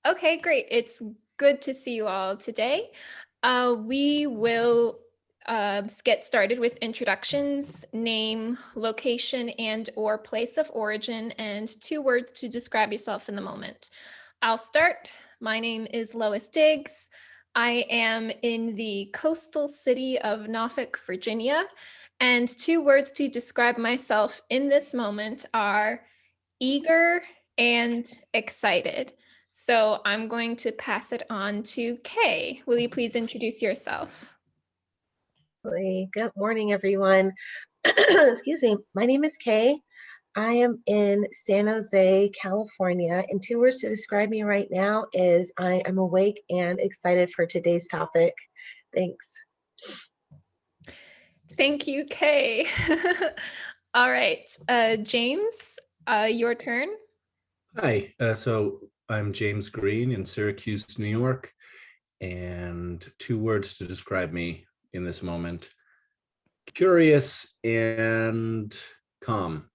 Okay, great. It's good to see you all today. We will get started with introductions, name, location, and or place of origin, and 2 words to describe yourself in the moment. I'll start. My name is Lois Diggs. I am in the coastal city of Norfolk, Virginia, and 2 words to describe myself in this moment are eager and excited. So I'm going to pass it on to Kay. Will you please introduce yourself? Good morning, everyone. Excuse me. My name is Kay. I am in San Jose, California, and 2 words to describe me right now is I am awake and excited for today's topic. Thanks. Thank you, Kay. All right, James, your turn. Hi, so I'm James Green in Syracuse, New York, and 2 words to describe me in this moment: curious and calm.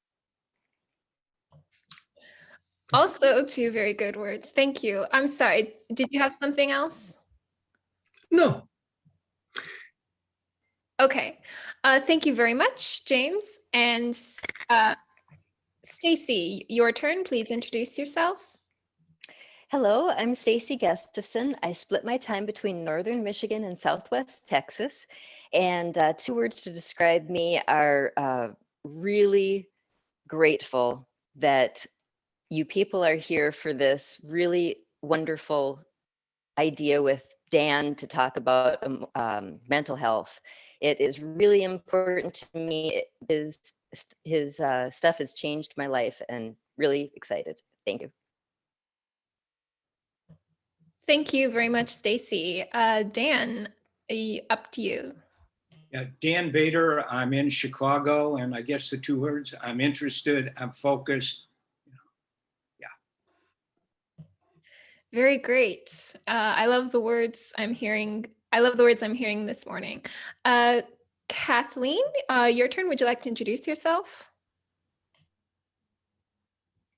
Also, 2 very good words. Thank you. I'm sorry. Did you have something else? No, Okay. Thank you very much, James. And Stacy, your turn. Please introduce yourself. Hello, I'm Stacy Gustafson. I split my time between Northern Michigan and Southwest Texas. And 2 words to describe me are really grateful that you people are here for this really wonderful idea with Dan to talk about mental health. It is really important to me. His stuff has changed my life and really excited. Thank you. Thank you very much, Stacy. Dan, up to you. Yeah, Dan Bader, I'm in Chicago, and I guess the 2 words, I'm interested, I'm focused. Very great. I love the words I'm hearing. I love the words I'm hearing this morning. Kathleen, your turn. Would you like to introduce yourself?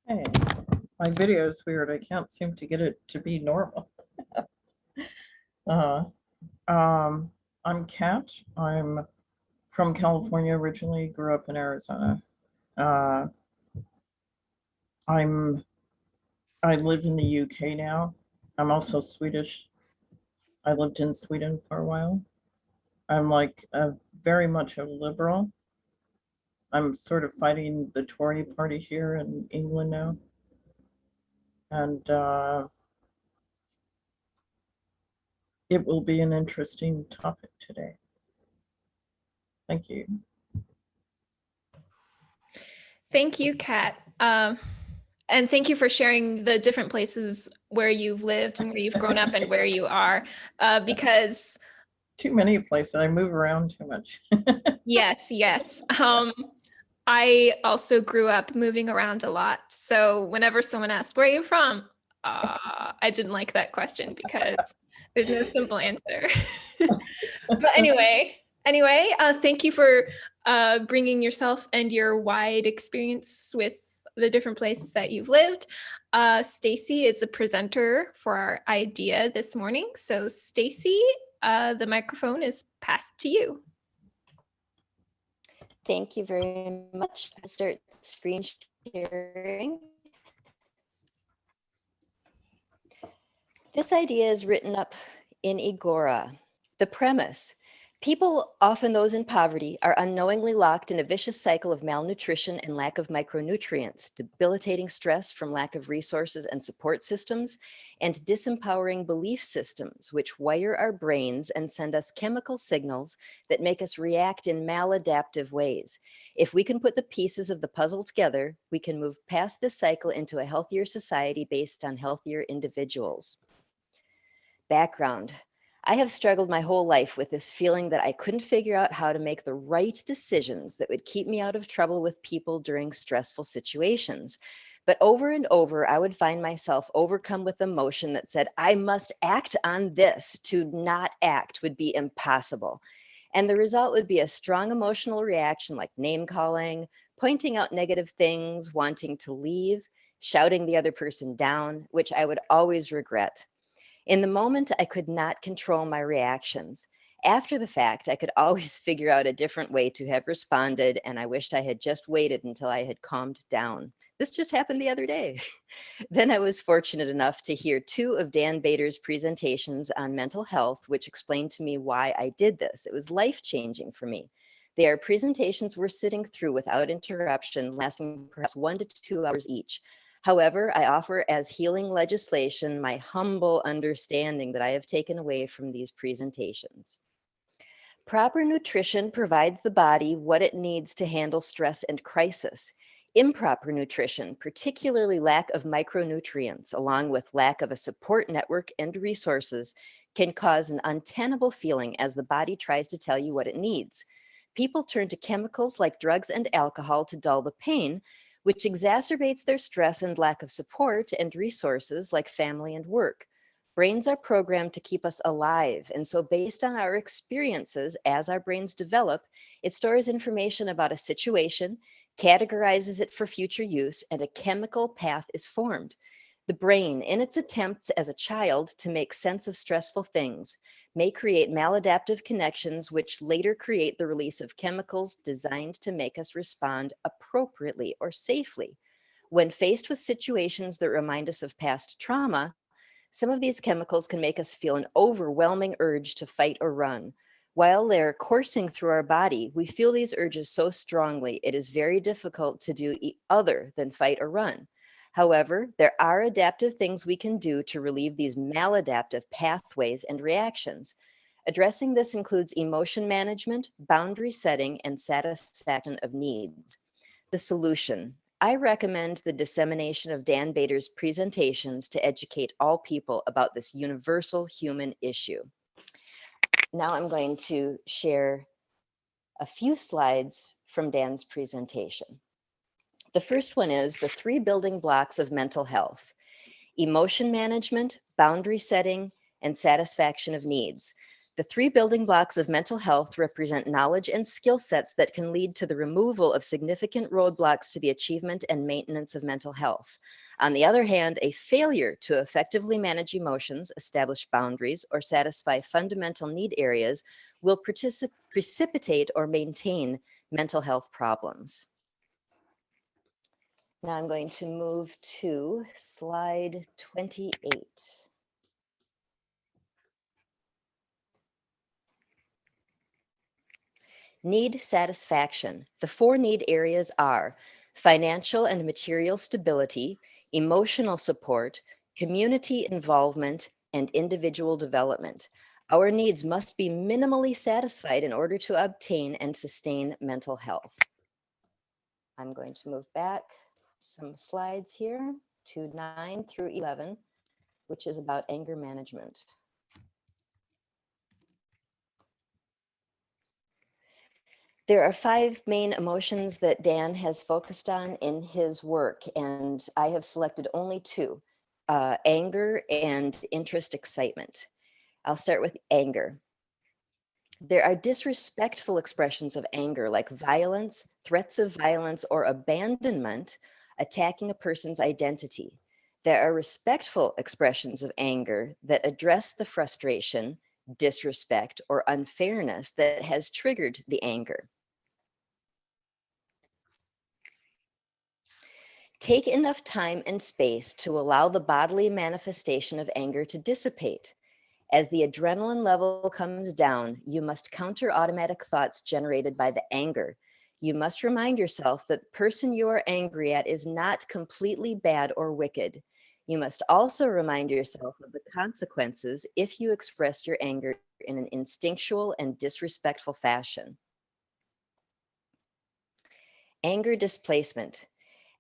Hey, my video is weird. I can't seem to get it to be normal. I'm Kat. I'm from California originally, grew up in Arizona. Uh, I live in the UK now. I'm also Swedish. I lived in Sweden for a while. I'm like very much a liberal. I'm sort of fighting the Tory party here in England now. And it will be an interesting topic today. Thank you. Thank you, Kat. And thank you for sharing the different places where you've lived and where you've grown up and where you are, because Too many places. I move around too much. yes. I also grew up moving around a lot. So whenever someone asked, where are you from? I didn't like that question because there's no simple answer. But anyway, thank you for bringing yourself and your wide experience with the different places that you've lived. Stacy is the presenter for our idea this morning. So Stacy, the microphone is passed to you. Thank you very much. I'll start screen sharing. This idea is written up in Agora. The premise: people, often those in poverty, are unknowingly locked in a vicious cycle of malnutrition and lack of micronutrients, debilitating stress from lack of resources and support systems, and disempowering belief systems, which wire our brains and send us chemical signals that make us react in maladaptive ways. If we can put the pieces of the puzzle together, we can move past this cycle into a healthier society based on healthier individuals. Background: I have struggled my whole life with this feeling that I couldn't figure out how to make the right decisions that would keep me out of trouble with people during stressful situations. But over and over, I would find myself overcome with emotion that said, I must act on this. To not act would be impossible. And the result would be a strong emotional reaction like name calling, pointing out negative things, wanting to leave, shouting the other person down, which I would always regret. In the moment, I could not control my reactions. After the fact, I could always figure out a different way to have responded, and I wished I had just waited until I had calmed down. This just happened the other day. Then I was fortunate enough to hear 2 of Dan Bader's presentations on mental health, which explained to me why I did this. It was life-changing for me. They are presentations we're sitting through without interruption, lasting perhaps 1 to 2 hours each. However, I offer as healing legislation my humble understanding that I have taken away from these presentations. Proper nutrition provides the body what it needs to handle stress and crisis. Improper nutrition, particularly lack of micronutrients, along with lack of a support network and resources, can cause an untenable feeling as the body tries to tell you what it needs. People turn to chemicals like drugs and alcohol to dull the pain, which exacerbates their stress and lack of support and resources like family and work. Brains are programmed to keep us alive, and so based on our experiences as our brains develop, it stores information about a situation, categorizes it for future use, and a chemical path is formed. The brain, in its attempts as a child to make sense of stressful things, may create maladaptive connections which later create the release of chemicals designed to make us respond appropriately or safely. When faced with situations that remind us of past trauma, some of these chemicals can make us feel an overwhelming urge to fight or run. While they're coursing through our body, we feel these urges so strongly, it is very difficult to do other than fight or run. However, there are adaptive things we can do to relieve these maladaptive pathways and reactions. Addressing this includes emotion management, boundary setting, and satisfaction of needs. The solution. I recommend the dissemination of Dan Bader's presentations to educate all people about this universal human issue. Now I'm going to share a few slides from Dan's presentation. The first one is the 3 building blocks of mental health: emotion management, boundary setting, and satisfaction of needs. The 3 building blocks of mental health represent knowledge and skill sets that can lead to the removal of significant roadblocks to the achievement and maintenance of mental health. On the other hand, a failure to effectively manage emotions, establish boundaries, or satisfy fundamental need areas will precipitate or maintain mental health problems. Now I'm going to move to slide 28. Need satisfaction. The 4 need areas are financial and material stability, emotional support, community involvement, and individual development. Our needs must be minimally satisfied in order to obtain and sustain mental health. I'm going to move back some slides here to 9 through 11, which is about anger management. There are 5 main emotions that Dan has focused on in his work, and I have selected only 2, anger and interest excitement. I'll start with anger. There are disrespectful expressions of anger like violence, threats of violence, or abandonment, attacking a person's identity. There are respectful expressions of anger that address the frustration, disrespect, or unfairness that has triggered the anger. Take enough time and space to allow the bodily manifestation of anger to dissipate. As the adrenaline level comes down, you must counter automatic thoughts generated by the anger. You must remind yourself that the person you are angry at is not completely bad or wicked. You must also remind yourself of the consequences if you expressed your anger in an instinctual and disrespectful fashion. Anger displacement.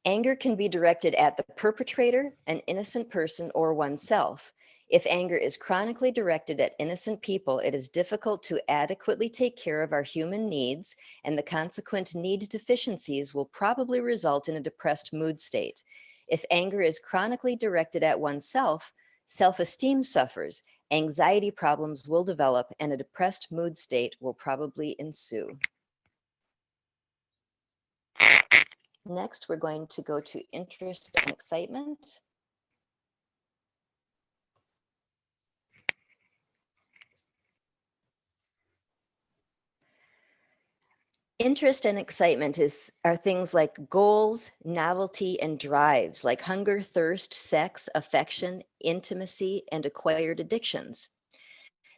Anger can be directed at the perpetrator, an innocent person, or oneself. If anger is chronically directed at innocent people, it is difficult to adequately take care of our human needs, and the consequent need deficiencies will probably result in a depressed mood state. If anger is chronically directed at oneself, self-esteem suffers, anxiety problems will develop, and a depressed mood state will probably ensue. Next, we're going to go to interest and excitement. Interest and excitement are things like goals, novelty, and drives, like hunger, thirst, sex, affection, intimacy, and acquired addictions.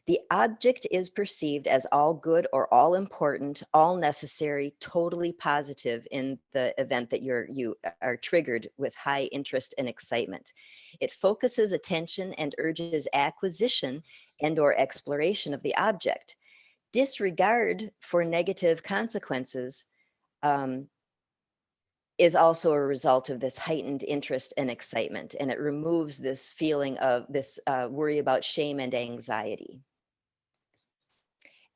The object is perceived as all good or all important, all necessary, totally positive in the event that you are triggered with high interest and excitement. It focuses attention and urges acquisition and or exploration of the object. Disregard for negative consequences is also a result of this heightened interest and excitement, and it removes this feeling of this worry about shame and anxiety.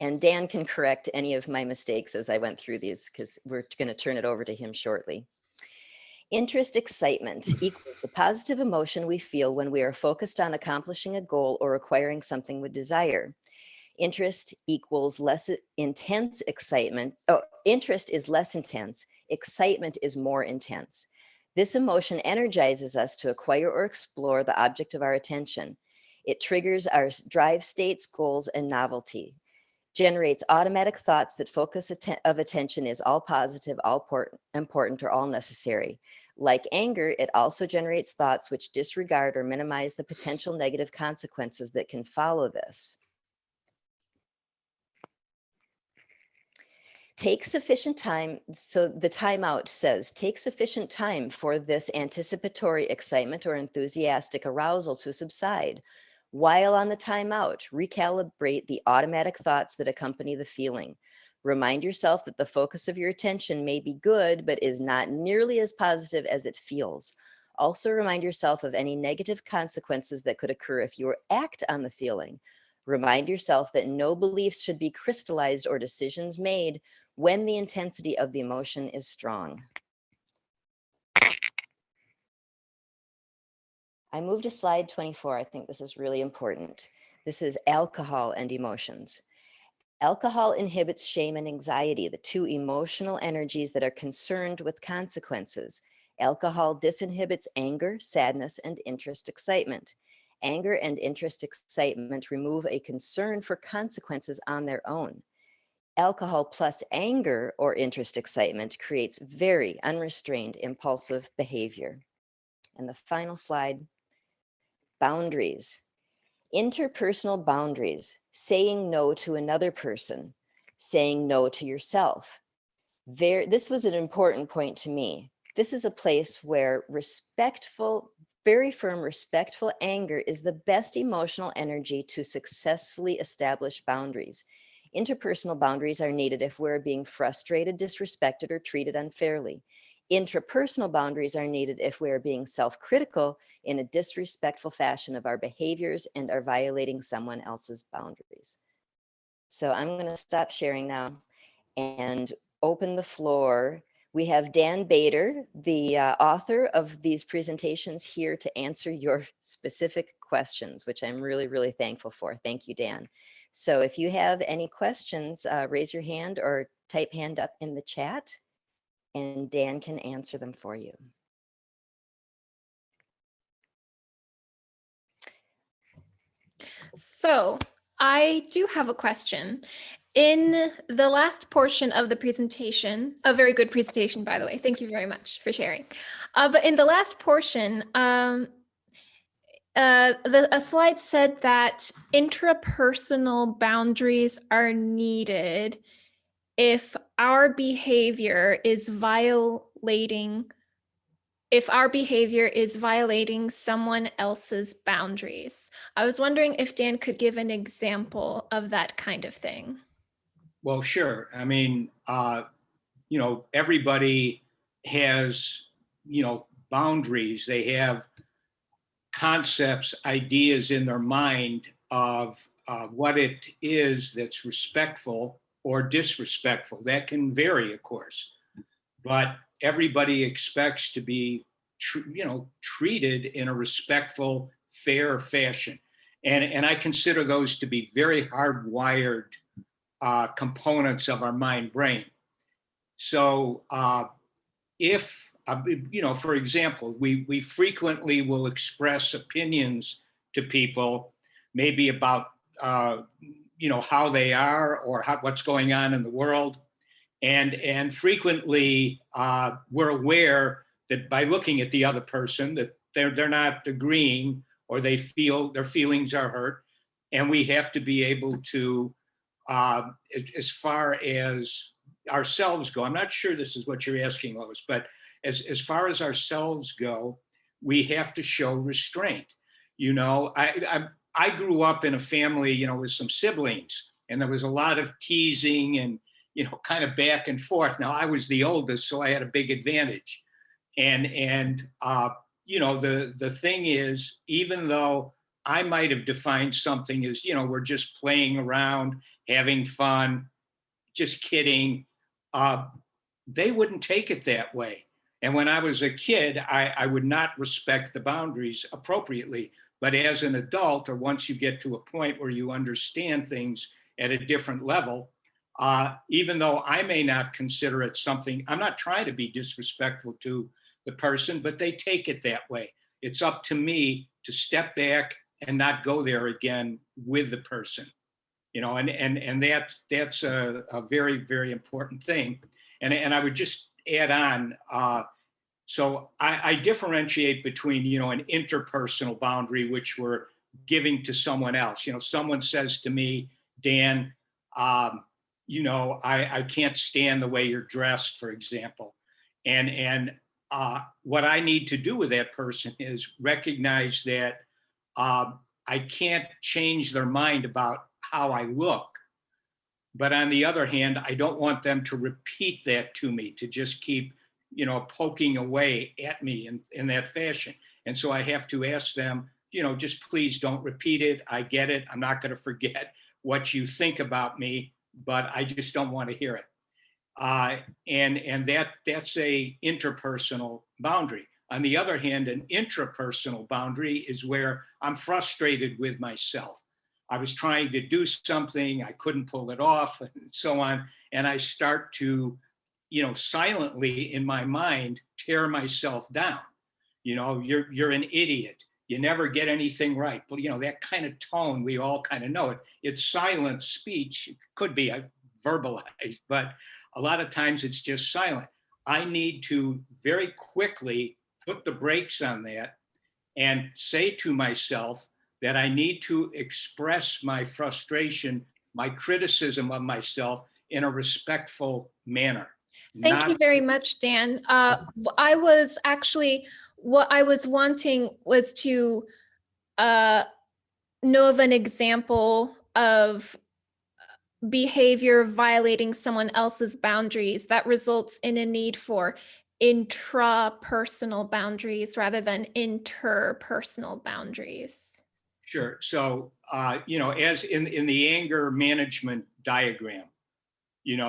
And Dan can correct any of my mistakes as I went through these, because we're going to turn it over to him shortly. Interest excitement equals the positive emotion we feel when we are focused on accomplishing a goal or acquiring something we desire. Interest equals less intense excitement. Oh, interest is less intense. Excitement is more intense. This emotion energizes us to acquire or explore the object of our attention. It triggers our drive states, goals, and novelty. Generates automatic thoughts that focus of attention is all positive, all important, or all necessary. Like anger, it also generates thoughts which disregard or minimize the potential negative consequences that can follow this. Take sufficient time, so the timeout says, take sufficient time for this anticipatory excitement or enthusiastic arousal to subside. While on the timeout, recalibrate the automatic thoughts that accompany the feeling. Remind yourself that the focus of your attention may be good, but is not nearly as positive as it feels. Also remind yourself of any negative consequences that could occur if you act on the feeling. Remind yourself that no beliefs should be crystallized or decisions made when the intensity of the emotion is strong. I moved to slide 24. I think this is really important. This is alcohol and emotions. Alcohol inhibits shame and anxiety, the two emotional energies that are concerned with consequences. Alcohol disinhibits anger, sadness, and interest excitement. Anger and interest excitement remove a concern for consequences on their own. Alcohol plus anger or interest excitement creates very unrestrained impulsive behavior. And the final slide, boundaries. Interpersonal boundaries, saying no to another person, saying no to yourself. This was an important point to me. This is a place where respectful, very firm, respectful anger is the best emotional energy to successfully establish boundaries. Interpersonal boundaries are needed if we're being frustrated, disrespected, or treated unfairly. Intrapersonal boundaries are needed if we are being self-critical in a disrespectful fashion of our behaviors and are violating someone else's boundaries. So I'm going to stop sharing now and open the floor. We have Dan Bader, the author of these presentations, here to answer your specific questions, which I'm really, really thankful for. Thank you, Dan. So if you have any questions, raise your hand or type hand up in the chat, and Dan can answer them for you. So I do have a question. In the last portion of the presentation, a very good presentation, by the way, thank you very much for sharing. But in the last portion, a slide said that intrapersonal boundaries are needed if our behavior is violating someone else's boundaries. I was wondering if Dan could give an example of that kind of thing. Well, sure. I mean, everybody has, boundaries. They have concepts, ideas in their mind of what it is that's respectful or disrespectful. That can vary, of course, but everybody expects to be, treated in a respectful, fair fashion. And I consider those to be very hardwired components of our mind brain. So if, for example, we frequently will express opinions to people, maybe about, how they are or what's going on in the world. And frequently we're aware that by looking at the other person that they're not agreeing, or they feel their feelings are hurt. And we have to be able to, as far as ourselves go, I'm not sure this is what you're asking, Lois, but as far as ourselves go, we have to show restraint. I grew up in a family, with some siblings, and there was a lot of teasing and, kind of back and forth. Now I was the oldest, so I had a big advantage. And the thing is, even though I might have defined something as, we're just playing around, having fun, just kidding, they wouldn't take it that way. And when I was a kid, I would not respect the boundaries appropriately. But as an adult, or once you get to a point where you understand things at a different level, even though I may not consider it something, I'm not trying to be disrespectful to the person, but they take it that way. It's up to me to step back and not go there again with the person, and that's a very, very important thing. And I would just add on, so I differentiate between, an interpersonal boundary, which we're giving to someone else. Someone says to me, Dan, I can't stand the way you're dressed, for example. And what I need to do with that person is recognize that I can't change their mind about how I look. But on the other hand, I don't want them to repeat that to me, to just keep, poking away at me in that fashion. And so I have to ask them, just please don't repeat it. I get it. I'm not going to forget what you think about me, but I just don't want to hear it. And that's a interpersonal boundary. On the other hand, an intrapersonal boundary is where I'm frustrated with myself. I was trying to do something, I couldn't pull it off, and so on. And I start to, silently in my mind, tear myself down. You're an idiot. You never get anything right. But, that kind of tone, we all kind of know it. It's silent speech. It could be verbalized, but a lot of times it's just silent. I need to very quickly put the brakes on that and say to myself that I need to express my frustration, my criticism of myself in a respectful manner. Thank you very much, Dan. What I was wanting was to know of an example of behavior violating someone else's boundaries that results in a need for intrapersonal boundaries rather than interpersonal boundaries. Sure. So, as in the anger management diagram,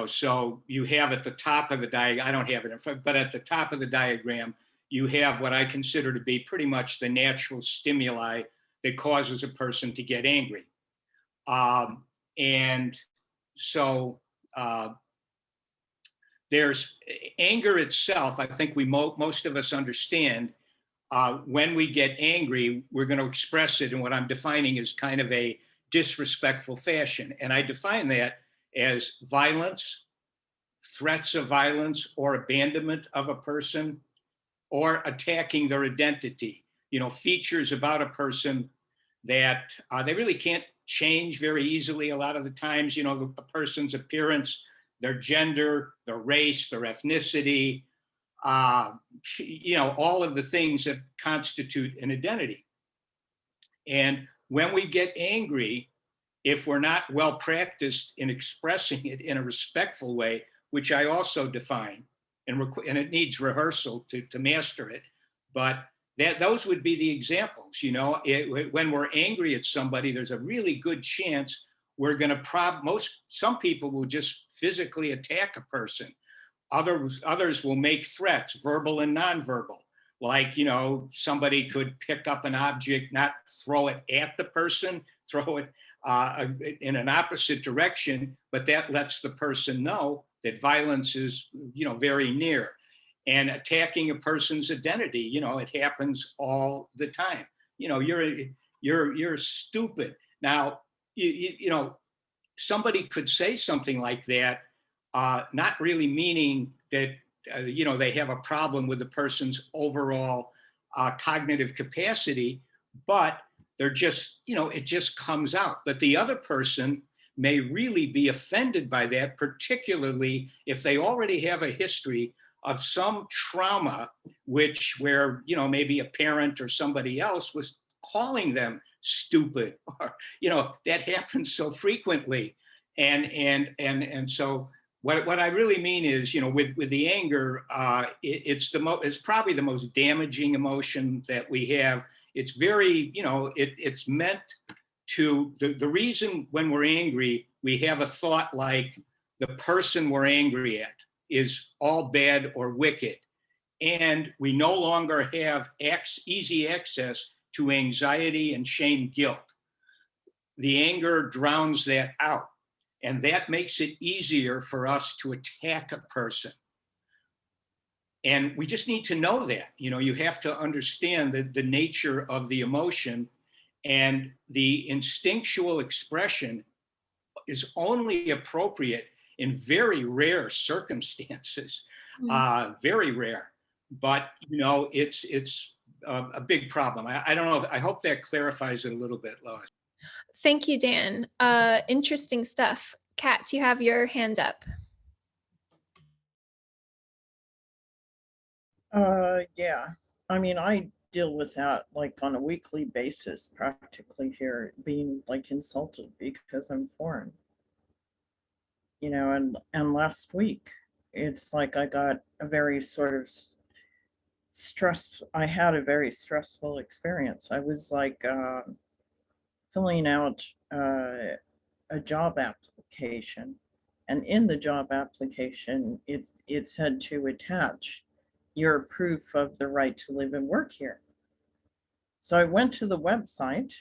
so you have at the top of the diagram, I don't have it in front, but at the top of the diagram, you have what I consider to be pretty much the natural stimuli that causes a person to get angry. And so there's anger itself. I think most of us understand when we get angry, we're going to express it in what I'm defining as kind of a disrespectful fashion. And I define that as violence, threats of violence, or abandonment of a person, or attacking their identity. Features about a person that they really can't change very easily a lot of the times. The person's appearance, their gender, their race, their ethnicity, all of the things that constitute an identity. And when we get angry, if we're not well practiced in expressing it in a respectful way, which I also define, and it needs rehearsal to master it, but those would be the examples. When we're angry at somebody, there's a really good chance we're going to some people will just physically attack a person. Others will make threats, verbal and nonverbal. Like, somebody could pick up an object, not throw it at the person, throw it in an opposite direction, but that lets the person know that violence is, very near. and attacking a person's identity. You know, it happens all the time. You know, you're stupid. Now, you know, somebody could say something like that, not really meaning that, you know, they have a problem with the person's overall cognitive capacity, but they're just, you know, it just comes out. But the other person may really be offended by that, particularly if they already have a history of some trauma, where, you know, maybe a parent or somebody else was calling them stupid, or, you know, that happens so frequently. And so what I really mean is, you know, with the anger, it's probably the most damaging emotion that we have. It's very, you know, it's meant to, the reason when we're angry, we have a thought like the person we're angry at is all bad or wicked. And we no longer have easy access to anxiety and shame, guilt. The anger drowns that out. And that makes it easier for us to attack a person. And we just need to know that. You know, you have to understand the nature of the emotion, and the instinctual expression is only appropriate in very rare circumstances, very rare. But, you know, it's a big problem. I don't know. I hope that clarifies it a little bit, Lois. Thank you, Dan. Interesting stuff. Kat, you have your hand up. Yeah, I mean, I deal with that like on a weekly basis, practically here, being like insulted because I'm foreign. You know, and last week, it's like I got a very sort of I had a very stressful experience. I was like filling out a job application, and in the job application, it said to attach your proof of the right to live and work here. So I went to the website,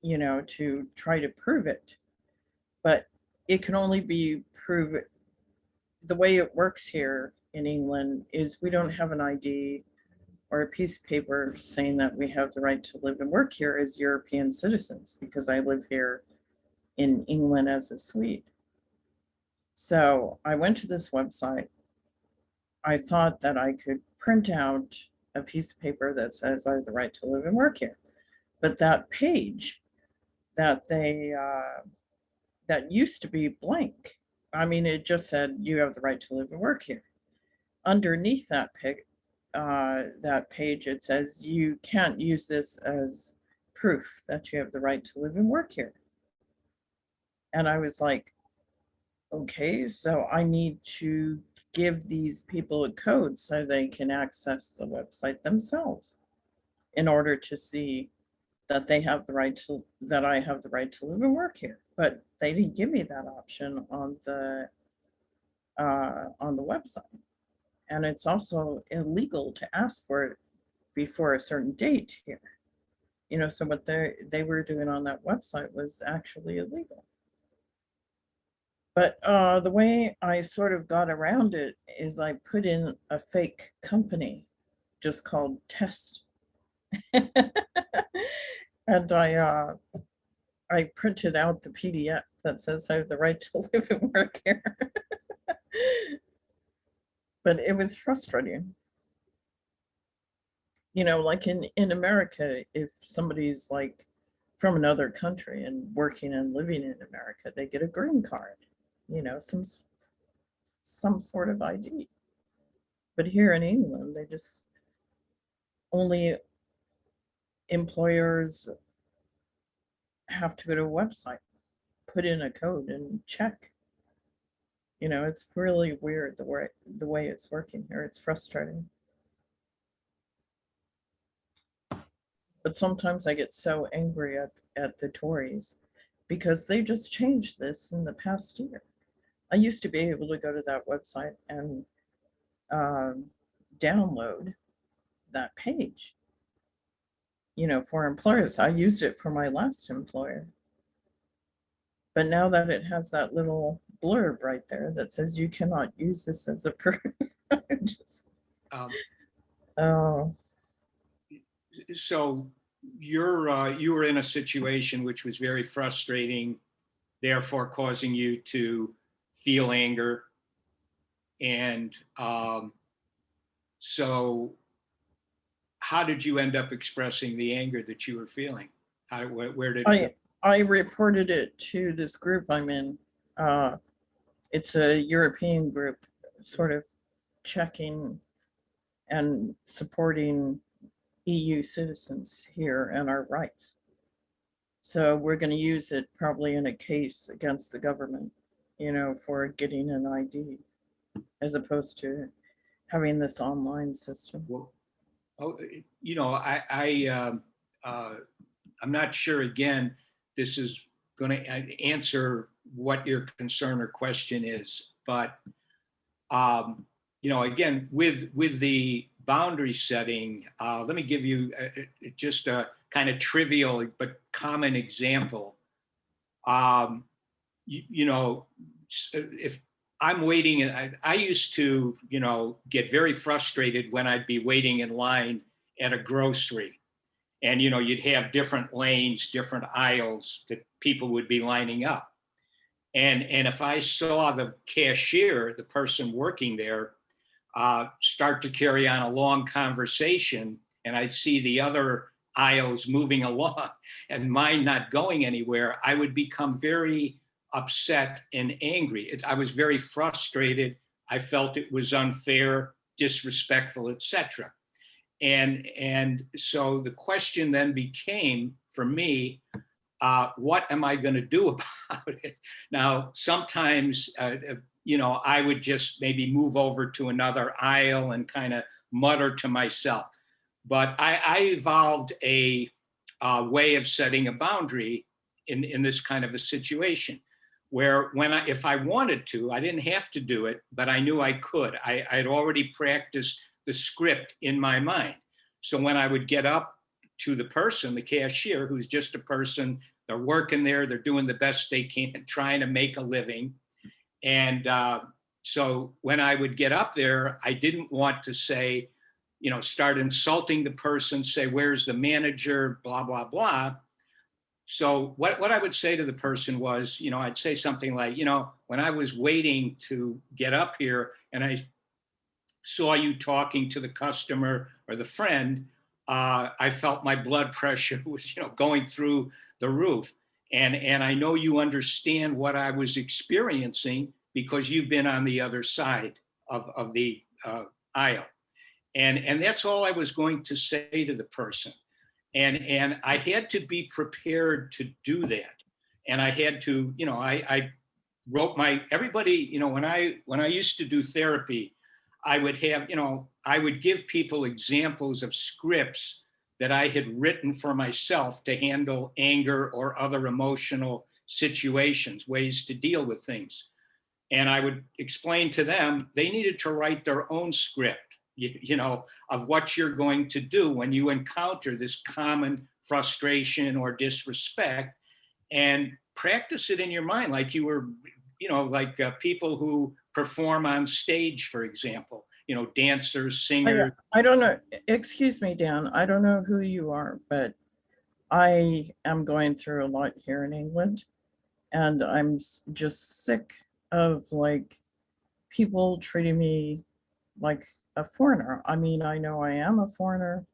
you know, to try to prove it, but it can only be proved. The way it works here in England is we don't have an ID or a piece of paper saying that we have the right to live and work here as European citizens, because I live here in England as a Swede. So I went to this website. I thought that I could print out a piece of paper that says I have the right to live and work here. But that page that that used to be blank. I mean, it just said you have the right to live and work here. Underneath that page, it says you can't use this as proof that you have the right to live and work here. And I was like, okay, so I need to give these people a code so they can access the website themselves in order to see that they have the right to, that I have the right to live and work here. But they didn't give me that option on the website. And it's also illegal to ask for it before a certain date here. You know, so what they were doing on that website was actually illegal. But the way I sort of got around it is I put in a fake company just called Test. And I printed out the PDF that says I have the right to live and work here. But it was frustrating. You know, like in America, if somebody's like from another country and working and living in America, they get a green card, you know, some sort of ID. But here in England, they just only employers have to go to a website, put in a code and check. You know, it's really weird the way it's working here. It's frustrating. But sometimes I get so angry at the Tories because they just changed this in the past year. I used to be able to go to that website and download that page, you know, for employers. I used it for my last employer. But now that it has that little blurb right there that says you cannot use this as a proof, Oh, So you were in a situation which was very frustrating, therefore causing you to feel anger. And so how did you end up expressing the anger that you were feeling? Where did I reported it to this group I'm in. It's a European group, sort of checking and supporting EU citizens here and our rights. So we're going to use it probably in a case against the government, for getting an ID, as opposed to having this online system. Well, I'm not sure, again, this is going to answer what your concern or question is, but again, with the boundary setting, let me give you just a kind of trivial but common example. If I'm waiting, and I used to, get very frustrated when I'd be waiting in line at a grocery, and you'd have different lanes, different aisles that people would be lining up, and if I saw the cashier, the person working there, start to carry on a long conversation, and I'd see the other aisles moving along and mine not going anywhere, I would become very upset and angry. I was very frustrated. I felt it was unfair, disrespectful, etc. And so the question then became, for me, what am I going to do about it? Now, sometimes, I would just maybe move over to another aisle and kind of mutter to myself. But I evolved a way of setting a boundary in this kind of a situation, where if I wanted to, I didn't have to do it, but I knew I could. I'd already practiced the script in my mind. So when I would get up to the person, the cashier, who's just a person, they're working there, they're doing the best they can, trying to make a living. And so when I would get up there, I didn't want to say, start insulting the person, say, where's the manager, blah, blah, blah. So what I would say to the person was, I'd say something like, when I was waiting to get up here and I saw you talking to the customer or the friend, I felt my blood pressure was, going through the roof. And I know you understand what I was experiencing because you've been on the other side of the aisle. And that's all I was going to say to the person. And I had to be prepared to do that. And I had to, I wrote everybody, when I used to do therapy, I would have, I would give people examples of scripts that I had written for myself to handle anger or other emotional situations, ways to deal with things. And I would explain to them, they needed to write their own script, of what you're going to do when you encounter this common frustration or disrespect, and practice it in your mind like you were, like people who perform on stage, for example, dancers, singers. I don't know. Excuse me, Dan. I don't know who you are, but I am going through a lot here in England, and I'm just sick of people treating me like a foreigner. I mean, I know I am a foreigner,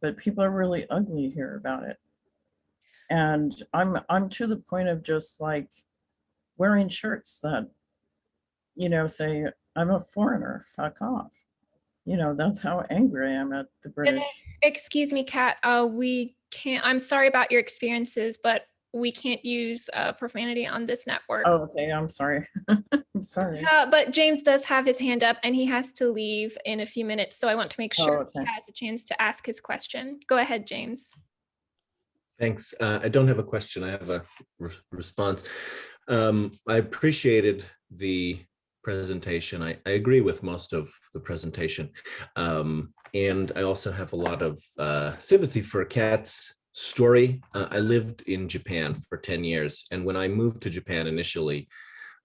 but people are really ugly here about it. And I'm to the point of just wearing shirts that, say I'm a foreigner, fuck off. That's how angry I am at the British. Excuse me, Kat, we can't, I'm sorry about your experiences, but we can't use profanity on this network. Oh, okay, I'm sorry. I'm sorry. But James does have his hand up and he has to leave in a few minutes. So I want to make sure he has a chance to ask his question. Go ahead, James. Thanks. I don't have a question. I have a response. I appreciated the presentation. I agree with most of the presentation. And I also have a lot of sympathy for Kat's story. I lived in Japan for 10 years. And when I moved to Japan initially,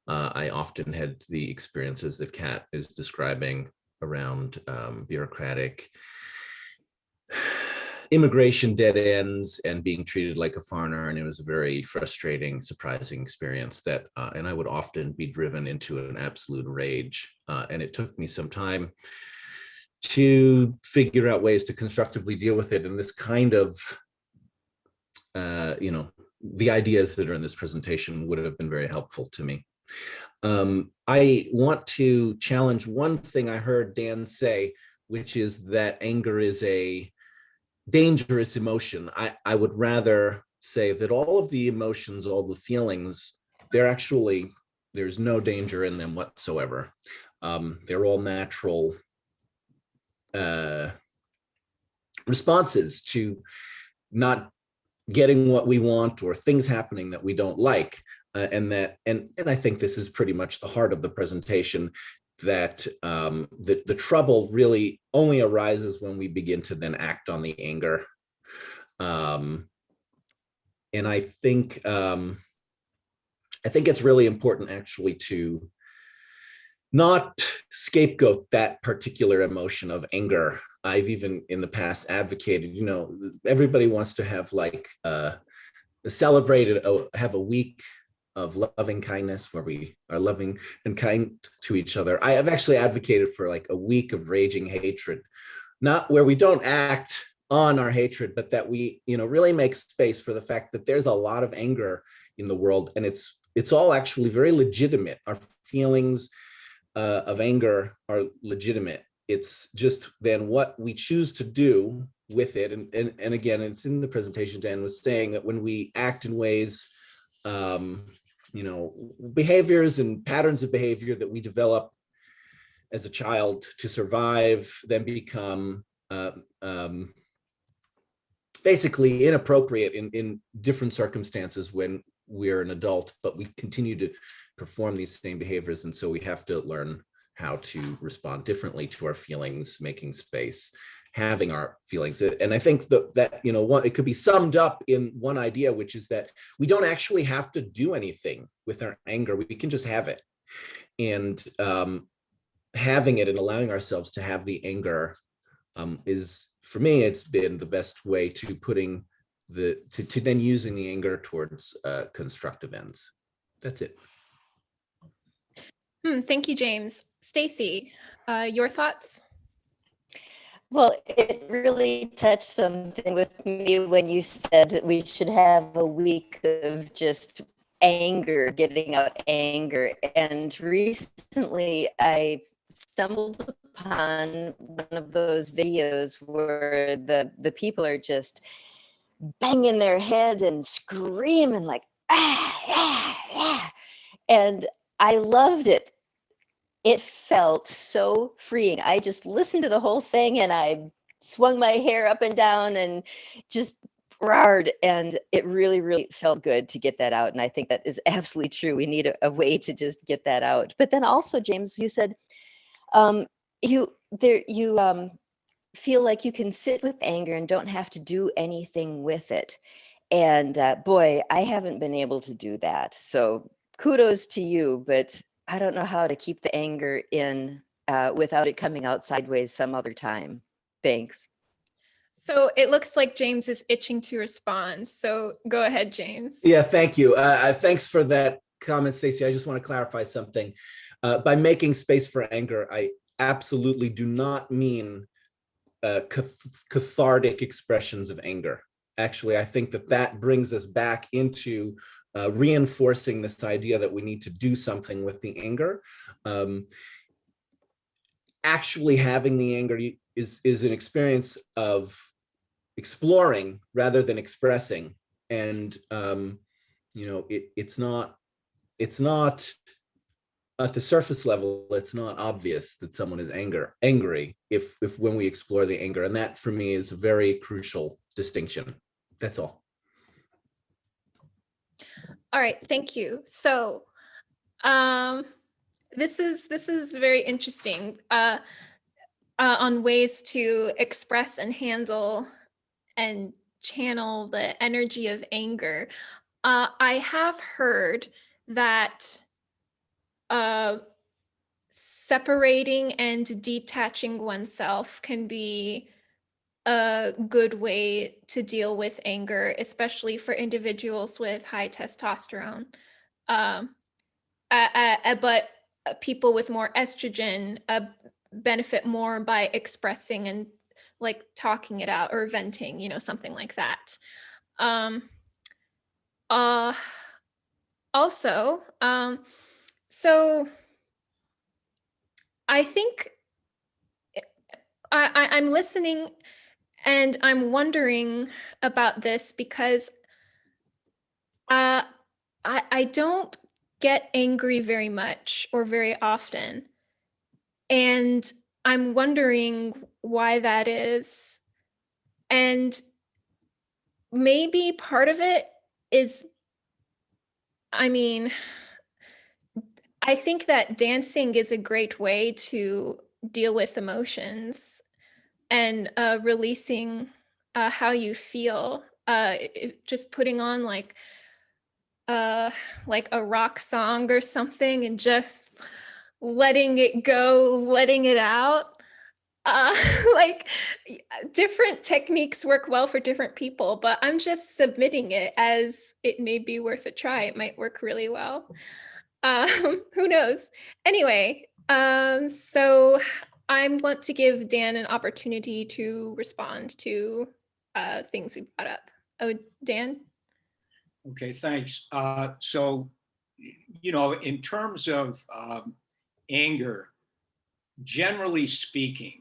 I often had the experiences that Kat is describing. around bureaucratic immigration dead ends and being treated like a foreigner. And it was a very frustrating, surprising experience that, and I would often be driven into an absolute rage. And it took me some time to figure out ways to constructively deal with it. And this kind of, the ideas that are in this presentation would have been very helpful to me. I want to challenge one thing I heard Dan say, which is that anger is a dangerous emotion. I would rather say that all of the emotions, all the feelings, there's no danger in them whatsoever. They're all natural responses to not getting what we want or things happening that we don't like. And I think this is pretty much the heart of the presentation, that the trouble really only arises when we begin to then act on the anger. And I think it's really important actually to not scapegoat that particular emotion of anger. I've even in the past advocated, everybody wants to have like have a week of loving kindness where we are loving and kind to each other. I have actually advocated for like a week of raging hatred, not where we don't act on our hatred, but that we, really make space for the fact that there's a lot of anger in the world, and it's all actually very legitimate. Our feelings of anger are legitimate. It's just then what we choose to do with it. And again, it's in the presentation, Dan was saying that when we act in ways, behaviors and patterns of behavior that we develop as a child to survive, then become basically inappropriate in different circumstances when we're an adult, but we continue to perform these same behaviors. And so we have to learn how to respond differently to our feelings, making space, having our feelings. And I think that it could be summed up in one idea, which is that we don't actually have to do anything with our anger. We can just have it. And having it and allowing ourselves to have the anger is, for me, it's been the best way to putting to then using the anger towards constructive ends. That's it. Thank you, James. Stacy, your thoughts? Well, it really touched something with me when you said that we should have a week of just anger, getting out anger. And recently I stumbled upon one of those videos where the people are just banging their heads and screaming like, and I loved it. It felt so freeing. I just listened to the whole thing and I swung my hair up and down and just roared, and it really, really felt good to get that out. And I think that is absolutely true. We need a way to just get that out. But then also, James, you said you feel like you can sit with anger and don't have to do anything with it. And boy, I haven't been able to do that. So kudos to you, but I don't know how to keep the anger in without it coming out sideways some other time. Thanks. So it looks like James is itching to respond. So go ahead, James. Yeah, thank you. Thanks for that comment, Stacey. I just want to clarify something. By making space for anger, I absolutely do not mean cathartic expressions of anger. Actually, I think that brings us back into reinforcing this idea that we need to do something with the anger. Actually having the anger is an experience of exploring rather than expressing. And, it's not at the surface level, it's not obvious that someone is angry if when we explore the anger. And that for me is a very crucial distinction. That's all. All right, thank you. So this is very interesting on ways to express and handle and channel the energy of anger. I have heard that separating and detaching oneself can be a good way to deal with anger, especially for individuals with high testosterone. Um, but people with more estrogen benefit more by expressing and like talking it out or venting, something like that. Um, uh, Also, so I think I'm listening and I'm wondering about this because I don't get angry very much or very often. And I'm wondering why that is. And maybe part of it is, I mean, I think that dancing is a great way to deal with emotions and releasing how you feel. Just putting on like a rock song or something and just letting it go, letting it out. Uh, like different techniques work well for different people, but I'm just submitting it as it may be worth a try. It might work really well. Who knows? Anyway, so I want to give Dan an opportunity to respond to things we brought up. Oh, Dan? Okay, thanks. So, in terms of anger, generally speaking,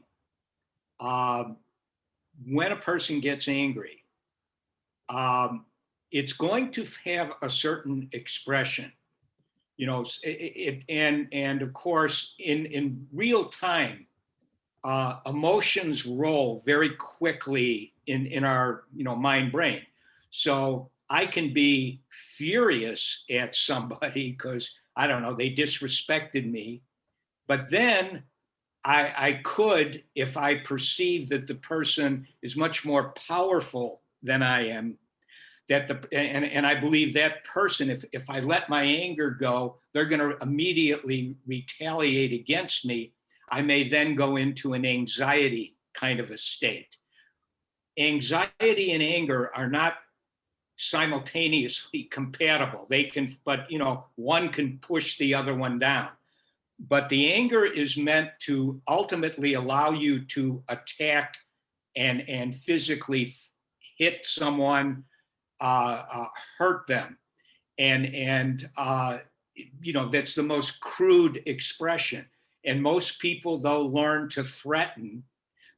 when a person gets angry, it's going to have a certain expression. And of course, in real time, emotions roll very quickly in our mind brain. So I can be furious at somebody because I don't know, they disrespected me, but then I could, if I perceive that the person is much more powerful than I am, and I believe that person, if I let my anger go, they're going to immediately retaliate against me. I may then go into an anxiety kind of a state. Anxiety and anger are not simultaneously compatible. They can, but one can push the other one down. But the anger is meant to ultimately allow you to attack and physically hit someone, hurt them, and that's the most crude expression. And most people, though, learn to threaten.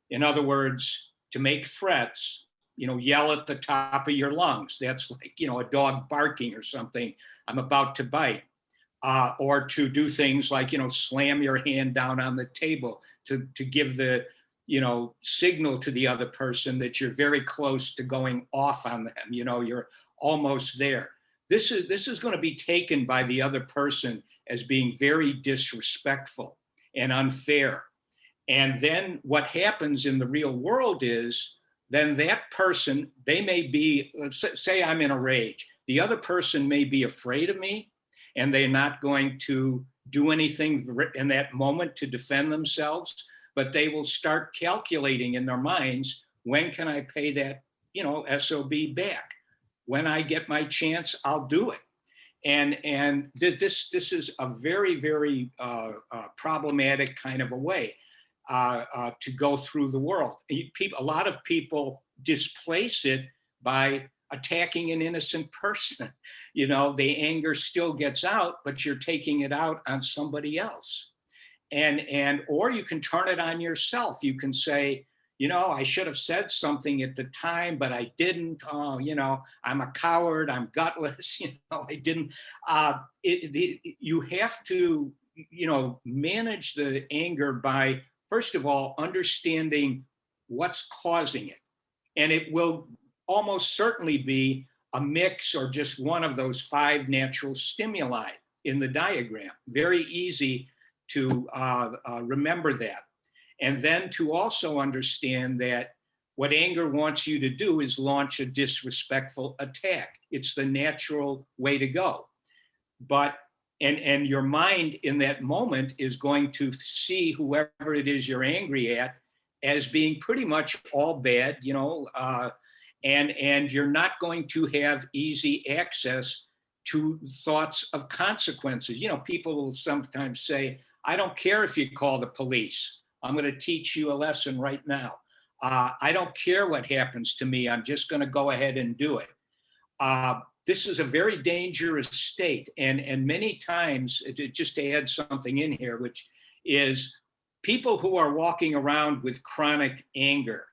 In other words, to make threats. Yell at the top of your lungs. That's like a dog barking or something. I'm about to bite. Or to do things like slam your hand down on the table to give the signal to the other person that you're very close to going off on them. You're almost there. This is going to be taken by the other person as being very disrespectful and unfair. And then what happens in the real world is then that person, they may be, say I'm in a rage. The other person may be afraid of me and they're not going to do anything in that moment to defend themselves, but they will start calculating in their minds, when can I pay that, SOB back? When I get my chance, I'll do it. And this is a very, very problematic kind of a way to go through the world. A lot of people displace it by attacking an innocent person. The anger still gets out, but you're taking it out on somebody else. Or you can turn it on yourself. You can say, I should have said something at the time, but I didn't. I'm a coward. I'm gutless. I didn't. You have to, manage the anger by, first of all, understanding what's causing it. And it will almost certainly be a mix or just one of those 5 natural stimuli in the diagram. Very easy to remember that. And then to also understand that what anger wants you to do is launch a disrespectful attack. It's the natural way to go. But And your mind in that moment is going to see whoever it is you're angry at as being pretty much all bad, and you're not going to have easy access to thoughts of consequences. People will sometimes say, I don't care if you call the police. I'm going to teach you a lesson right now. I don't care what happens to me. I'm just going to go ahead and do it. This is a very dangerous state. And many times, just to add something in here, which is people who are walking around with chronic anger,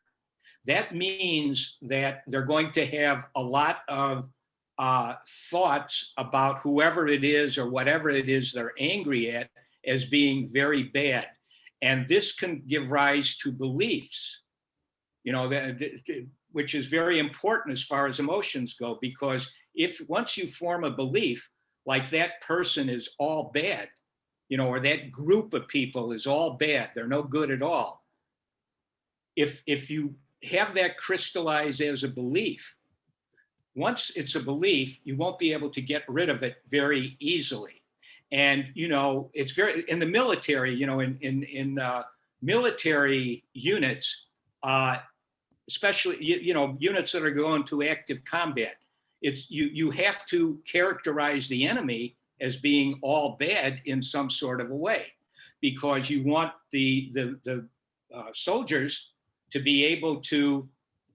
that means that they're going to have a lot of thoughts about whoever it is or whatever it is they're angry at as being very bad. And this can give rise to beliefs, which is very important as far as emotions go, because if once you form a belief like that person is all bad, or that group of people is all bad, they're no good at all. If you have that crystallize as a belief, once it's a belief, you won't be able to get rid of it very easily. And, it's very, in the military, in military units, especially, units that are going to active combat, it's you have to characterize the enemy as being all bad in some sort of a way, because you want the soldiers to be able to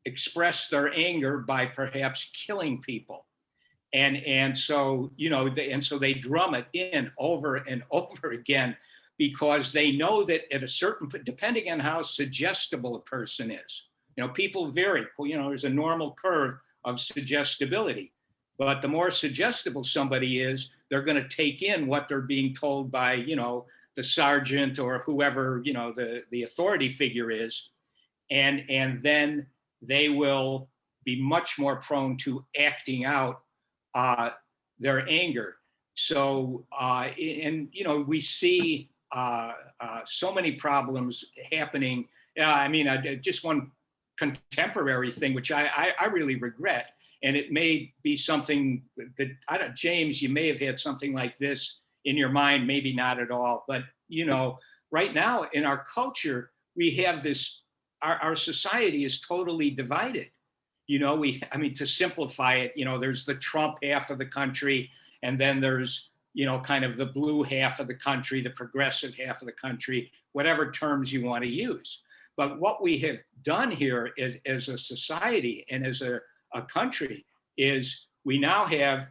express their anger by perhaps killing people. And so, so they drum it in over and over again, because they know that at a certain, depending on how suggestible a person is, people vary, there's a normal curve of suggestibility, but the more suggestible somebody is, they're going to take in what they're being told by, the sergeant or whoever, the authority figure is. And then they will be much more prone to acting out their anger. So, we see so many problems happening. Just one contemporary thing, which I really regret, and it may be something that, James, you may have had something like this in your mind, maybe not at all, but, right now in our culture, we have this, our society is totally divided. To simplify it, there's the Trump half of the country, and then there's, kind of the blue half of the country, the progressive half of the country, whatever terms you want to use. But what we have done here as a society and as a country is we now have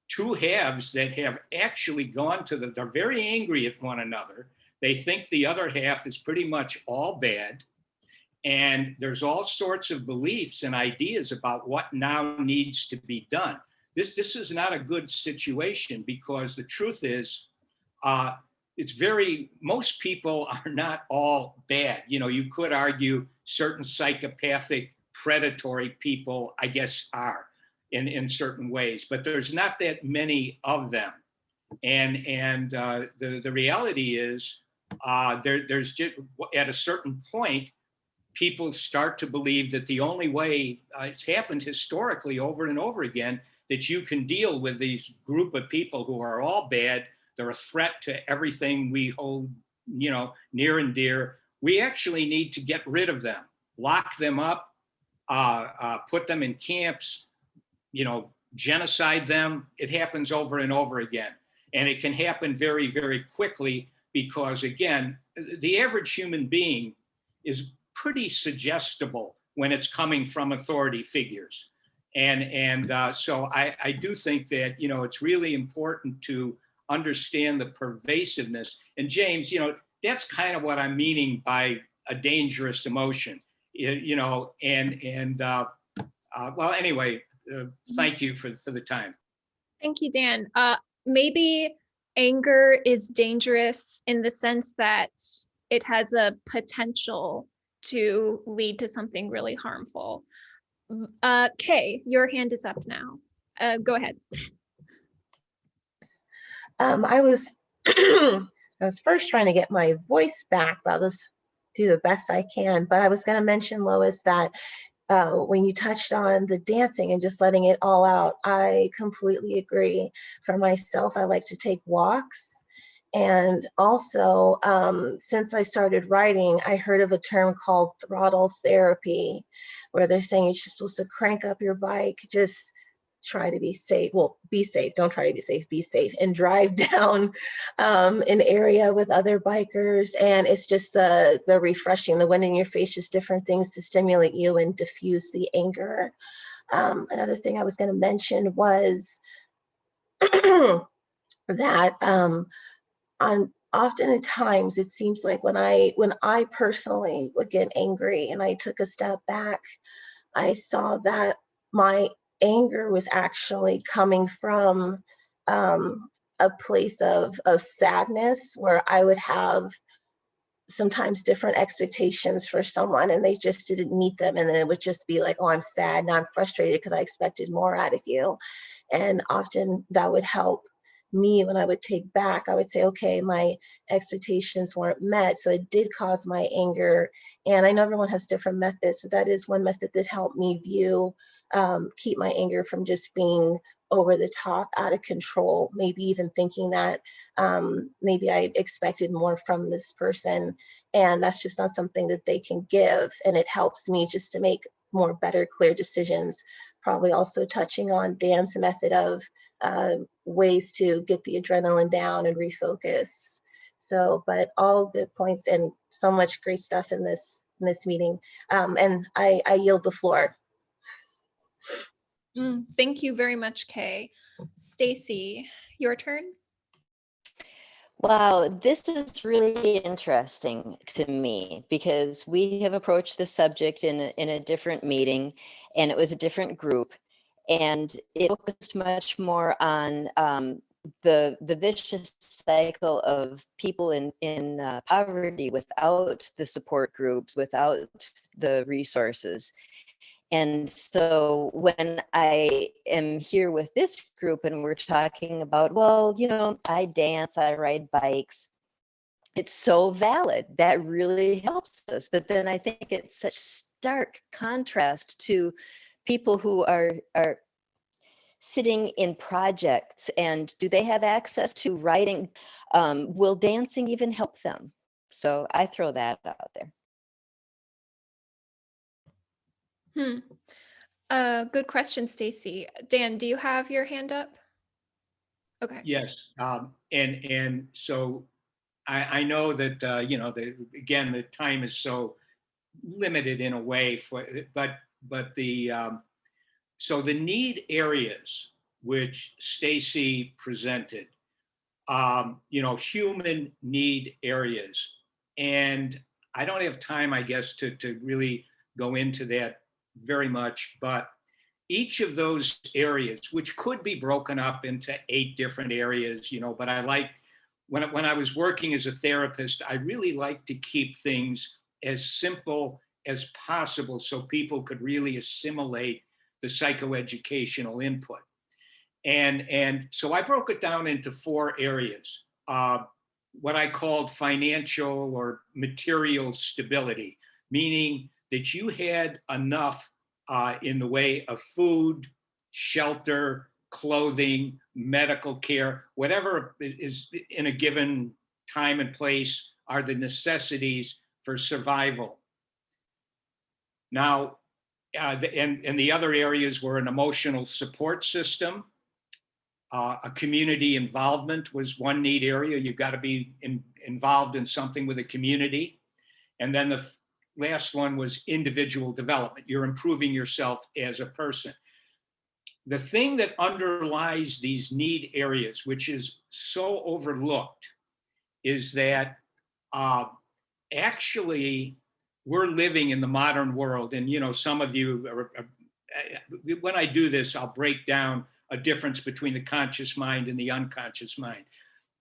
two halves that have actually gone to they're very angry at one another. They think the other half is pretty much all bad. And there's all sorts of beliefs and ideas about what now needs to be done. This is not a good situation, because the truth is, most people are not all bad. You could argue certain psychopathic, predatory people, I guess, are in certain ways, but there's not that many of them. And the reality is, there's just, at a certain point, people start to believe that the only way, it's happened historically over and over again, that you can deal with these group of people who are all bad, they're a threat to everything we hold, near and dear. We actually need to get rid of them, lock them up, put them in camps, genocide them. It happens over and over again. And it can happen very, very quickly, because, again, the average human being is pretty suggestible when it's coming from authority figures. And so I do think that, it's really important to understand the pervasiveness. And James, that's kind of what I'm meaning by a dangerous emotion, well, anyway, thank you for the time. Thank you, Dan. Maybe anger is dangerous in the sense that it has a potential to lead to something really harmful. Kay, your hand is up now. Go ahead. I was I was first trying to get my voice back, but I'll just do the best I can. But I was going to mention, Lois, that when you touched on the dancing and just letting it all out, I completely agree. For myself, I like to take walks. And also, since I started writing, I heard of a term called throttle therapy, where they're saying you're just supposed to crank up your bike, just try to be safe. Well, be safe. Don't try to be safe, and drive down an area with other bikers. And it's just the refreshing, the wind in your face, just different things to stimulate you and diffuse the anger. Another thing I was going to mention was that on often at times it seems like when I personally would get angry and I took a step back, I saw that my anger was actually coming from a place of sadness, where I would have sometimes different expectations for someone and they just didn't meet them. And then it would just be like, oh, I'm sad. Now I'm frustrated because I expected more out of you. And often that would help me when I would take back. I would say, okay, my expectations weren't met. So it did cause my anger. And I know everyone has different methods, but that is one method that helped me keep my anger from just being over the top, out of control, maybe even thinking that maybe I expected more from this person, and that's just not something that they can give. And it helps me just to make more better, clear decisions. Probably also touching on Dan's method of ways to get the adrenaline down and refocus. So, but all good points and so much great stuff in this meeting. And I yield the floor. Thank you very much, Kay. Stacy, your turn. Wow, this is really interesting to me because we have approached this subject in a different meeting, and it was a different group, and it focused much more on the vicious cycle of people in poverty without the support groups, without the resources. And so when I am here with this group and we're talking about, well, I dance, I ride bikes, it's so valid. That really helps us. But then I think it's such stark contrast to people who are sitting in projects, and do they have access to writing? Will dancing even help them? So I throw that out there. Good question, Stacy. Dan, do you have your hand up? Okay. Yes, and so I know that again, the time is so limited in a way but the so the need areas which Stacy presented, human need areas, and I don't have time, I guess, to really go into that very much, but each of those areas, which could be broken up into 8 different areas, but I like, when I was working as a therapist, I really like to keep things as simple as possible so people could really assimilate the psychoeducational input. And so I broke it down into 4 areas. What I called financial or material stability, meaning that you had enough in the way of food, shelter, clothing, medical care, whatever is in a given time and place are the necessities for survival. Now, and the other areas were an emotional support system. A community involvement was one need area. You've got to be involved in something with a community. And then the last one was individual development. You're improving yourself as a person. The thing that underlies these need areas, which is so overlooked, is that actually we're living in the modern world. And, some of you, when I do this, I'll break down a difference between the conscious mind and the unconscious mind.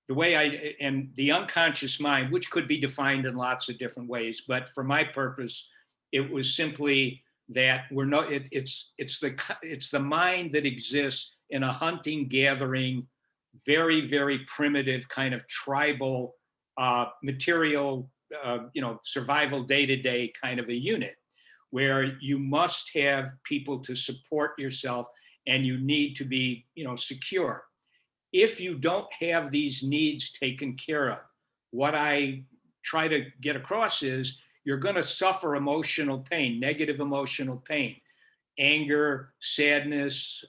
And the unconscious mind, which could be defined in lots of different ways, but for my purpose, it was simply that it's the mind that exists in a hunting gathering, very, very primitive kind of tribal material, survival day-to-day kind of a unit, where you must have people to support yourself and you need to be, secure. If you don't have these needs taken care of, what I try to get across is you're going to suffer emotional pain, negative emotional pain, anger, sadness,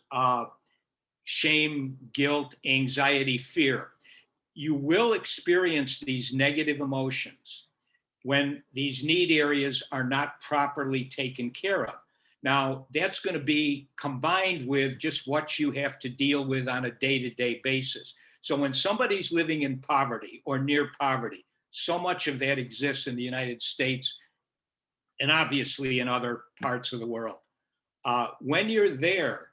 shame, guilt, anxiety, fear. You will experience these negative emotions when these need areas are not properly taken care of. Now, that's going to be combined with just what you have to deal with on a day-to-day basis. So when somebody's living in poverty or near poverty, so much of that exists in the United States and obviously in other parts of the world. When you're there,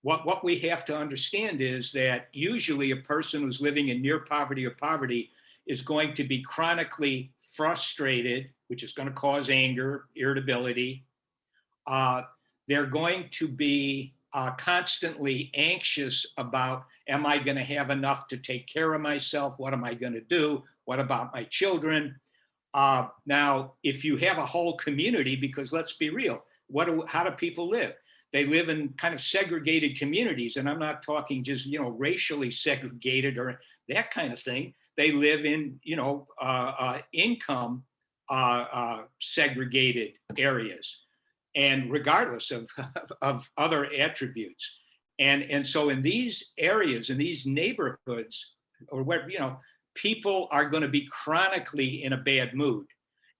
what we have to understand is that usually a person who's living in near poverty or poverty is going to be chronically frustrated, which is going to cause anger, irritability. They're going to be constantly anxious about, am I going to have enough to take care of myself? What am I going to do? What about my children? Now, if you have a whole community, because let's be real, how do people live? They live in kind of segregated communities, and I'm not talking just, racially segregated or that kind of thing. They live in, income segregated areas, and regardless of other attributes. And so in these areas, in these neighborhoods, or where, people are going to be chronically in a bad mood.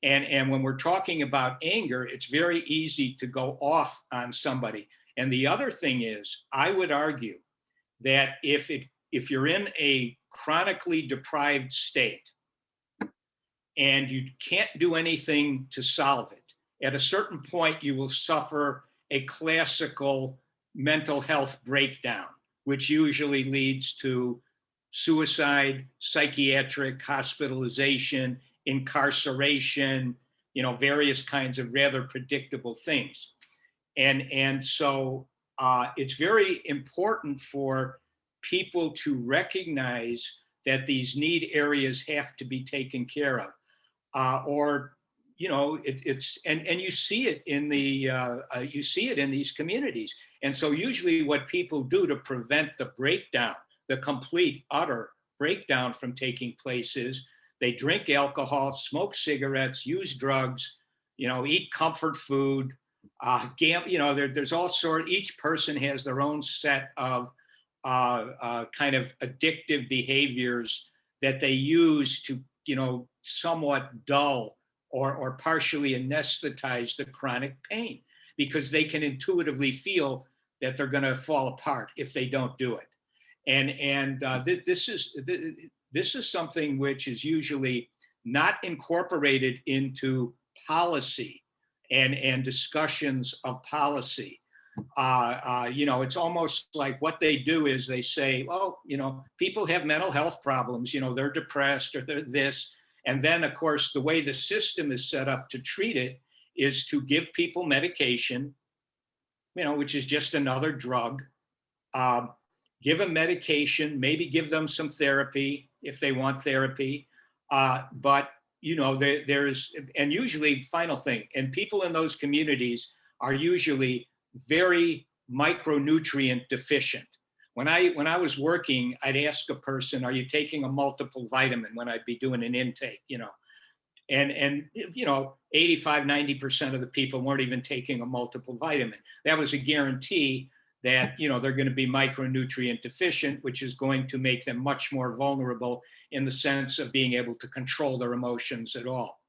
And when we're talking about anger, it's very easy to go off on somebody. And the other thing is, I would argue that if you're in a chronically deprived state and you can't do anything to solve it, at a certain point you will suffer a classical mental health breakdown, which usually leads to suicide, psychiatric hospitalization, incarceration, various kinds of rather predictable things. And so it's very important for people to recognize that these need areas have to be taken care of, and you see it in these communities. And so usually what people do to prevent the breakdown, the complete, utter breakdown from taking place is they drink alcohol, smoke cigarettes, use drugs, eat comfort food, gamble. There's all sorts. Each person has their own set of kind of addictive behaviors that they use to, somewhat dull or partially anesthetize the chronic pain, because they can intuitively feel that they're going to fall apart if they don't do it. And this is something which is usually not incorporated into policy and discussions of policy. It's almost like what they do is they say, oh, people have mental health problems, they're depressed or they're this. And then, of course, the way the system is set up to treat it is to give people medication, which is just another drug. Give them medication, maybe give them some therapy if they want therapy. But there's, and usually, final thing, and people in those communities are usually very micronutrient deficient. When I was working, I'd ask a person, are you taking a multiple vitamin when I'd be doing an intake, and 85, 90% of the people weren't even taking a multiple vitamin. That was a guarantee that, they're going to be micronutrient deficient, which is going to make them much more vulnerable in the sense of being able to control their emotions at all.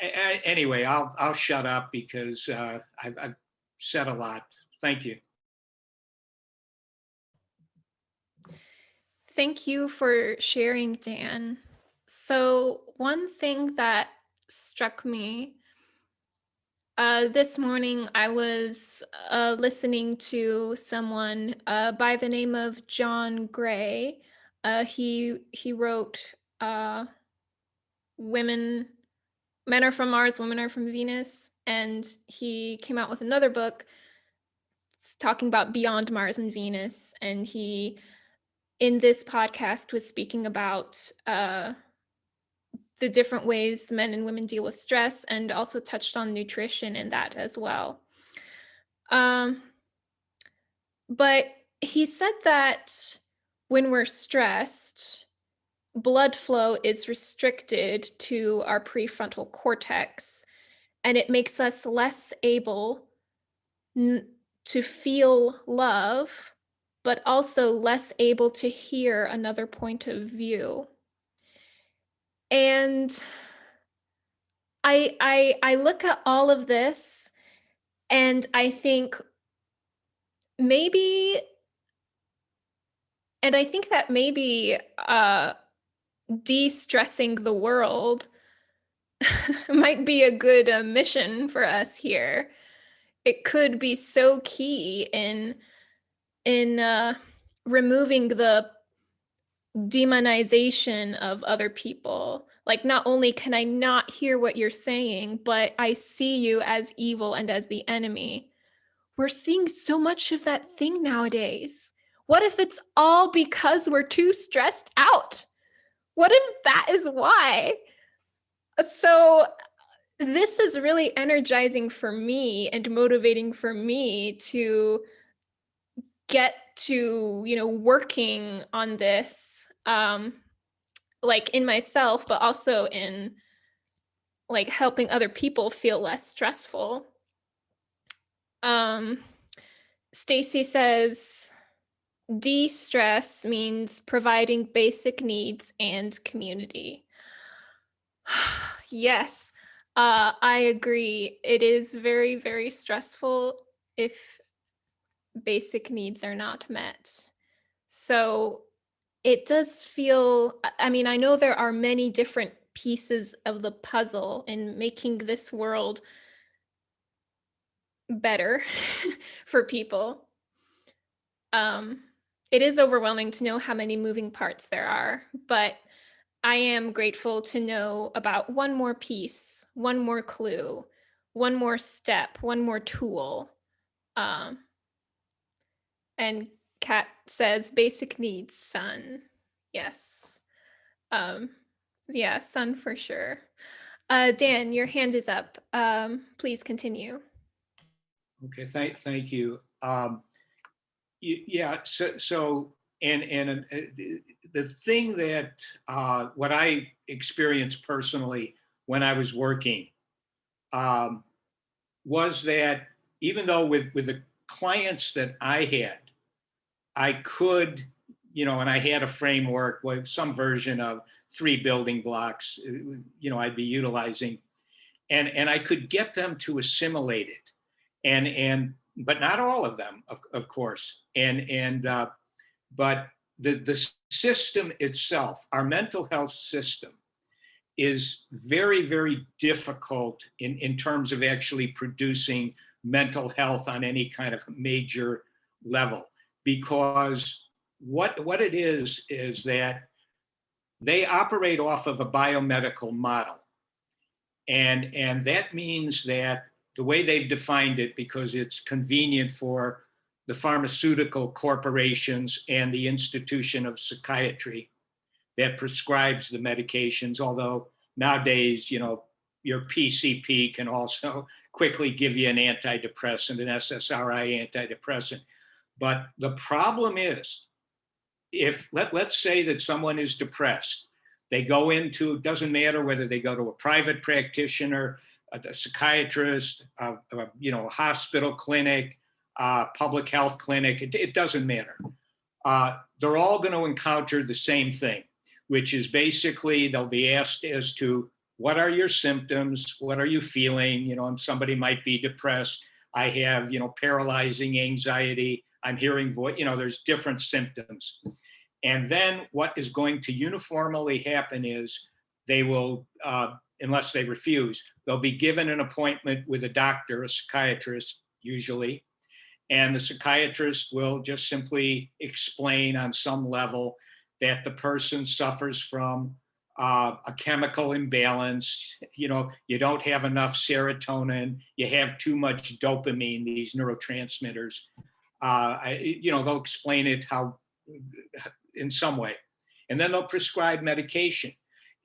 Anyway, I'll shut up because I've said a lot. Thank you. Thank you for sharing, Dan. So one thing that struck me this morning, I was listening to someone by the name of John Gray. He wrote Men Are from Mars, Women Are from Venus, and he came out with another book talking about Beyond Mars and Venus. And he, in this podcast, was speaking about the different ways men and women deal with stress, and also touched on nutrition in that as well. But he said that when we're stressed, blood flow is restricted to our prefrontal cortex, and it makes us less able to feel love, but also less able to hear another point of view. And I look at all of this and I think maybe, and I think that maybe de-stressing the world might be a good mission for us here. It could be so key in removing the demonization of other people. Like, not only can I not hear what you're saying, but I see you as evil and as the enemy. We're seeing so much of that thing nowadays. What if it's all because we're too stressed out? What if that is why? So this is really energizing for me and motivating for me to get to, working on this, like in myself, but also in like helping other people feel less stressful. Stacy says, de-stress means providing basic needs and community. Yes, I agree. It is very, very stressful if basic needs are not met. So it does feel, I mean, I know there are many different pieces of the puzzle in making this world better for people. It is overwhelming to know how many moving parts there are, but I am grateful to know about one more piece, one more clue, one more step, one more tool. And Kat says, basic needs, sun. Yes. Yeah, sun for sure. Dan, your hand is up. Please continue. Okay, thank you. Yeah, so the thing that what I experienced personally when I was working was that even though with the clients that I had, I could, and I had a framework with some version of 3 building blocks, I'd be utilizing, and I could get them to assimilate it, and but not all of them, of course, but the system itself, our mental health system, is very, very difficult in terms of actually producing mental health on any kind of major level, because what it is that they operate off of a biomedical model. And that means that the way they've defined it, because it's convenient for the pharmaceutical corporations and the institution of psychiatry that prescribes the medications, although nowadays, your PCP can also quickly give you an antidepressant, an SSRI antidepressant. But the problem is, if let's say that someone is depressed, they go into, it doesn't matter whether they go to a private practitioner, a psychiatrist, a hospital clinic, public health clinic, it doesn't matter. They're all going to encounter the same thing, which is basically they'll be asked as to what are your symptoms, what are you feeling? Somebody might be depressed. I have, paralyzing anxiety. I'm hearing voice, there's different symptoms. And then what is going to uniformly happen is they will, unless they refuse, they'll be given an appointment with a doctor, a psychiatrist usually, and the psychiatrist will just simply explain on some level that the person suffers from a chemical imbalance. You don't have enough serotonin, you have too much dopamine, these neurotransmitters. They'll explain it how in some way, and then they'll prescribe medication.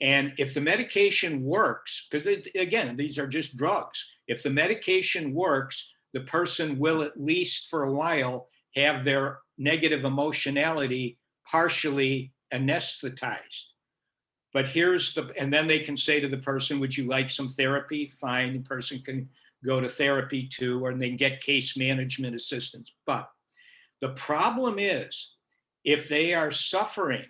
And if the medication works, because again, these are just drugs. If the medication works, the person will, at least for a while, have their negative emotionality partially anesthetized. But and then they can say to the person, would you like some therapy? Fine, the person can go to therapy too, or they can get case management assistance. But the problem is, if they are suffering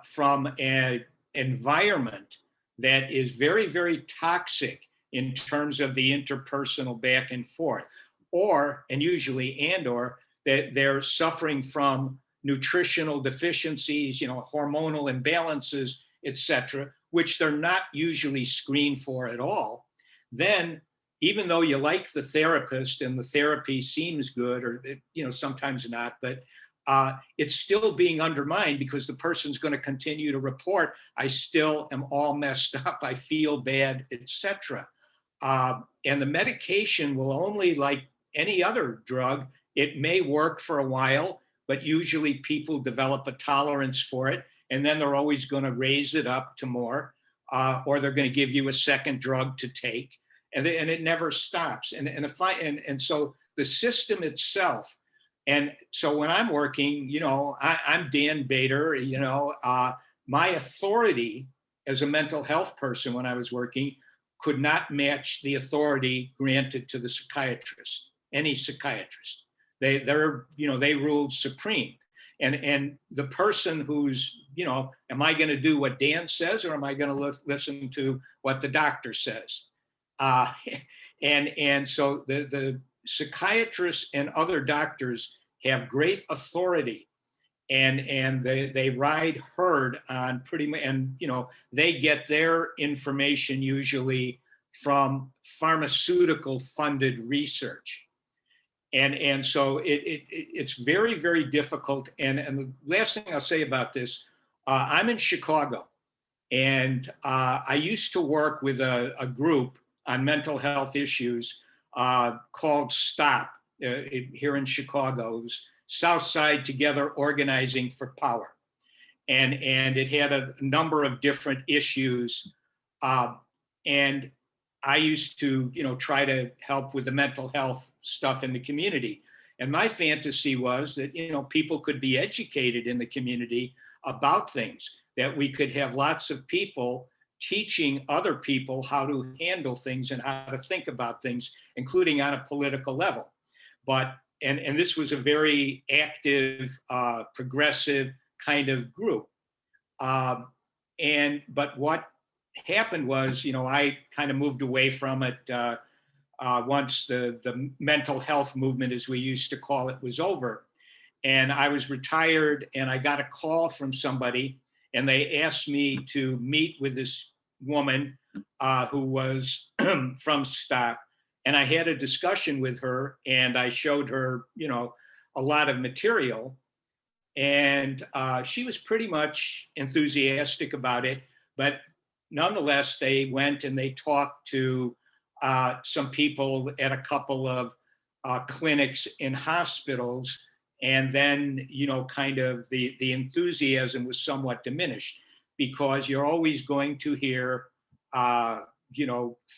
from an environment that is very, very toxic in terms of the interpersonal back and forth, or that they're suffering from nutritional deficiencies, hormonal imbalances, etc., which they're not usually screened for at all, then even though you like the therapist and the therapy seems good, or sometimes not, but it's still being undermined because the person's going to continue to report, I still am all messed up, I feel bad, etc. And the medication will only, like any other drug, it may work for a while, but usually people develop a tolerance for it, and then they're always going to raise it up to more, or they're going to give you a second drug to take, and it never stops. And so the system itself. And so when I'm working, I'm Dan Bader, my authority as a mental health person when I was working could not match the authority granted to the psychiatrist, any psychiatrist. They ruled supreme. And the person who's, am I going to do what Dan says, or am I going to listen to what the doctor says? And so the psychiatrists and other doctors have great authority, and they ride herd on pretty much, and they get their information usually from pharmaceutical funded research. And so it's very, very difficult. And the last thing I'll say about this, I'm in Chicago, and I used to work with a group on mental health issues called STOP here in Chicago. It was Southside Together Organizing for Power. And it had a number of different issues. And I used to, try to help with the mental health stuff in the community. And my fantasy was that, people could be educated in the community about things, that we could have lots of people teaching other people how to handle things and how to think about things, including on a political level. But, and this was a very active, progressive kind of group. But what happened was, I kind of moved away from it once the mental health movement, as we used to call it, was over. And I was retired, and I got a call from somebody, and they asked me to meet with this woman who was from STOP. And I had a discussion with her, and I showed her, a lot of material. And she was pretty much enthusiastic about it. But nonetheless, they went and they talked to some people at a couple of clinics in hospitals. And then, kind of the enthusiasm was somewhat diminished, because you're always going to hear,